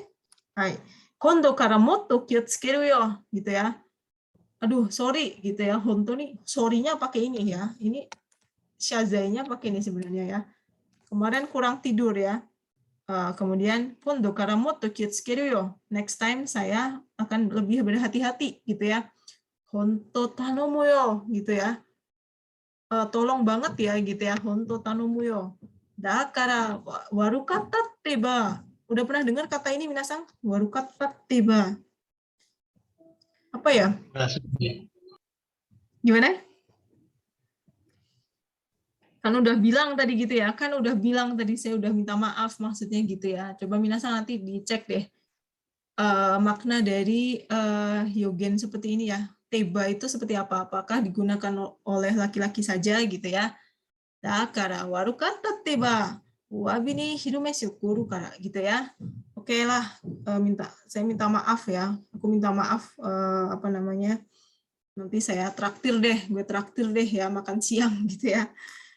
Hai. Kondo kara motto kiotsukeru yo gitu ya. Aduh, sorry gitu ya. Honto nih sorry-nya pakai ini ya. Ini shazai-nya pakai ini sebenarnya ya. Kemarin kurang tidur ya. Kemudian kondo kara motto kiotsukeru yo. Next time saya akan lebih berhati-hati gitu ya. Honto tanomu yo gitu ya. Tolong banget ya gitu ya. Honto tanomu yo. Dakara warukata teba. Udah pernah dengar kata ini minasang? Warukata teba. Apa ya? Gimana? Kan udah bilang tadi gitu ya. Saya udah minta maaf maksudnya gitu ya. Coba minasang nanti dicek deh makna dari hyogen seperti ini ya. Teba itu seperti apa? Apakah digunakan oleh laki-laki saja gitu ya? Dakara warukata teba. Wabi ni hirumesi okuru kara gitu ya. Oke lah, saya minta maaf ya. Aku minta maaf nanti saya gue traktir deh ya makan siang gitu ya.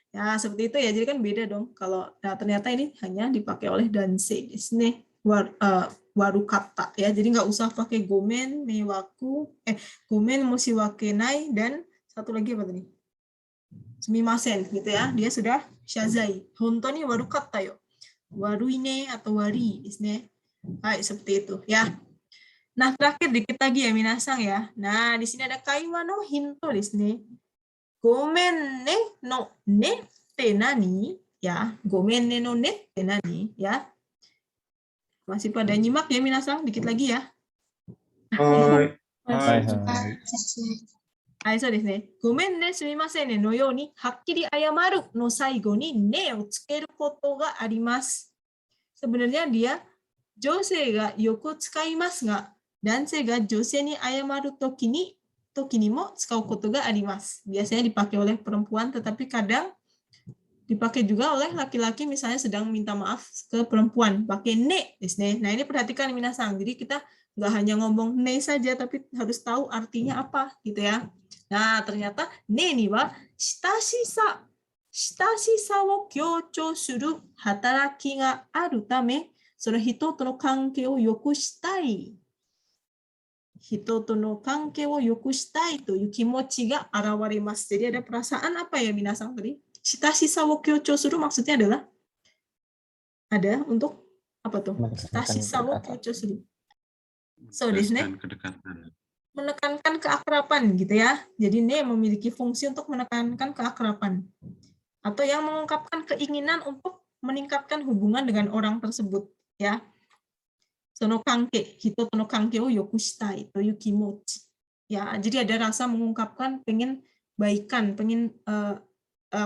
Ya seperti itu ya. Jadi kan beda dong kalau ternyata ini hanya dipakai oleh dansei desu warukata ya. Jadi nggak usah pakai gomen, gomen moshiwakenai dan satu lagi apa tadi? Sumimasen gitu ya. Dia sudah shazai. Honto ni warukata yo. Waruine atau wari desu ne. Hai, seperti itu ya. Nah, terakhir dikit lagi ya minasang ya. Nah, di sini ada kaiwa no hinto desu ne. Gomen ne no ne te nani ya. Gomen ne no ne te nani ya. Masih pada nyimak ya minasang, dikit lagi ya. Hai. Hai, そうですね。ごめんね、すみませんねのように、はっきり謝るの最後にねをつけることがあります。Sebenarnya dia 女性がよく使いますが、男性が女性に謝るときにも使うことがあります。Biasanya dipakai oleh perempuan, tetapi kadang dipakai juga oleh laki-laki misalnya sedang minta maaf ke perempuan. Pakai ne desu ne. Nah, ini perhatikan minasang. Jadi kita nggak hanya ngomong ne saja, tapi harus tahu artinya apa gitu ya. Nah, ternyata ne ni wa shitashisa wo kyouchou suru hataraki ga aru tame, sore hito to no kankei o yoku shitai. Hito to no kankei o yoku shitai toいう気持ちが現れます. Jadi ada perasaan apa ya minasang tadi? Shitashisa wo kyouchou suru maksudnya adalah ada untuk apa tuh? Shitashisa wo kyouchou suru. So desu ne. Menekankan keakraban gitu ya. Jadi ne memiliki fungsi untuk menekankan keakraban atau yang mengungkapkan keinginan untuk meningkatkan hubungan dengan orang tersebut ya. sono kanke, hito to no kanke o yoku shitai to yu kimochi. Ya, jadi ada rasa mengungkapkan pengen baikan, pengen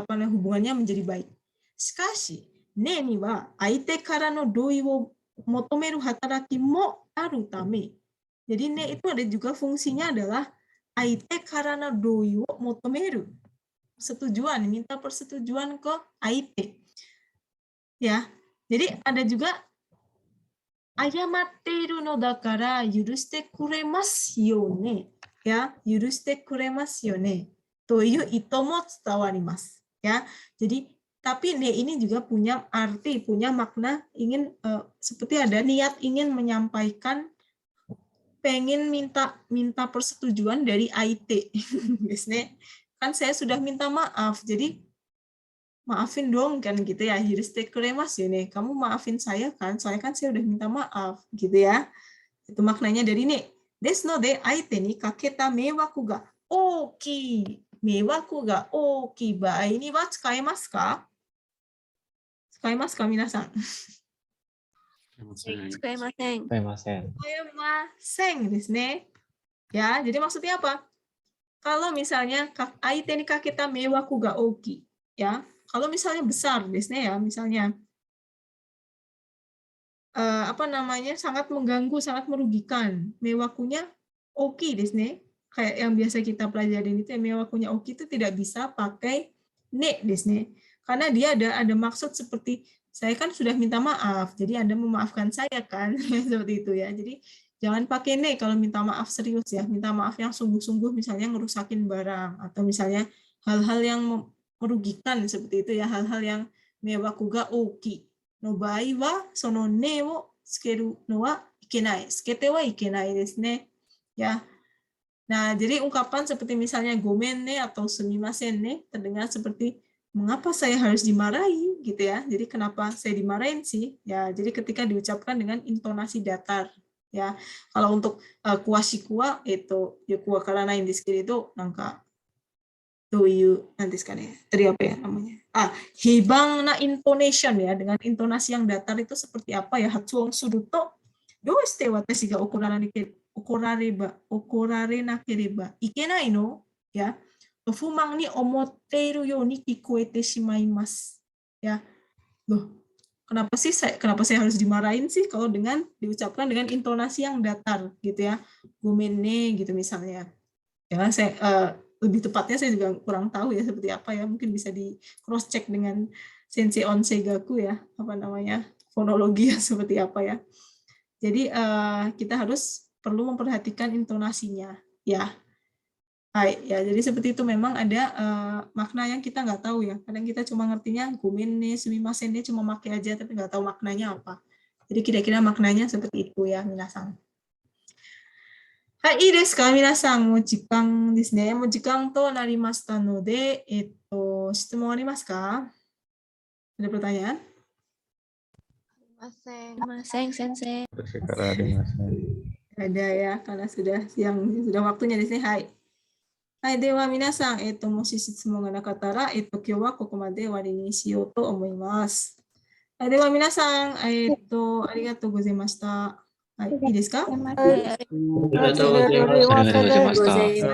hubungannya menjadi baik. Shikashi, ne ni wa aite kara no doi wo motomeru hataraki mo aru tame. Jadi ne itu ada juga fungsinya adalah aite kara no doi wo motomeru. Setujuan, minta persetujuan ke aite. Ya. Jadi ada juga ayamatteiru no dakara yurushite kuremasu yo ne. Ya, yurushite kuremasu yo ne. Toyu ito mo tsutawarimasu. Ya. Jadi tapi ne ini juga punya arti, punya makna ingin seperti ada niat ingin menyampaikan pengen minta persetujuan dari aite. Kan saya sudah minta maaf. Jadi maafin dong kan gitu ya, yurushite kuremasu yo ne, kamu maafin saya kan saya udah minta maaf gitu ya, itu maknanya dari ini. Desu node aite ni kaketa meiwaku ga ookii, meiwaku ga ookii baai ni wa tsukaemasu ka? Tsukaemasu ka minasan? Tsukaimasen. Tsukaimasen desu ne. Ya, jadi maksudnya apa? Kalau misalnya aite ni kaketa meiwaku ga ookii, ya. Kalau misalnya besar, ya, misalnya sangat mengganggu, sangat merugikan, mewakunya oki, kayak yang biasa kita pelajarin itu, mewakunya oki itu tidak bisa pakai ne, karena dia ada maksud seperti saya kan sudah minta maaf, jadi Anda memaafkan saya kan, seperti itu ya. Jadi jangan pakai ne kalau minta maaf serius ya, minta maaf yang sungguh-sungguh, misalnya ngerusakin barang atau misalnya hal-hal yang merugikan seperti itu ya, hal-hal yang mewaku ga oki no bai wa sono ne wo tsukeru no wa ikenai, tsukete wa ikenai desu ne. Ya. Nah, jadi ungkapan seperti misalnya gomen ne atau sumimasen ne terdengar seperti mengapa saya harus dimarahi gitu ya. Jadi kenapa saya dimarahin sih? Ya, jadi ketika diucapkan dengan intonasi datar ya. Kalau untuk kuashikuwa itu yoku wakaranai desu kedo nangka nanti sekali tadi apa ya namanya, hibang na intonation ya, dengan intonasi yang datar itu seperti apa ya, hatsuon suru to doshite watashi ga okorare nakereba ikenai no ya, fumang ni omotteiru you ni kikoete shimaimasu ya. Loh, kenapa saya harus dimarahin sih kalau diucapkan dengan intonasi yang datar gitu ya, gomenne gitu misalnya ya. Saya lebih tepatnya saya juga kurang tahu ya seperti apa ya, mungkin bisa di cross check dengan Sensei Onseigaku ya, fonologi ya seperti apa ya. Jadi kita perlu memperhatikan intonasinya ya. Ya, jadi seperti itu, memang ada makna yang kita nggak tahu ya. Kadang kita cuma ngertinya gomen ne, sumimasen ne, cuma pakai aja tapi nggak tahu maknanya apa. Jadi kira-kira maknanya seperti itu ya, minasan. Hai, いいですか皆さん、もう時間ですね。もう時間となりましたので、質問ありますか? Ada pertanyaan? Maseng, sensei. Ada ya, karena sudah waktunya di sini. Hai. Hai, では皆さん、もし質問がなかったら、今日はここまで終わりにしようと思います。はい、では皆さん、ありがとうございました。はい、いいですか? ありがとうございました。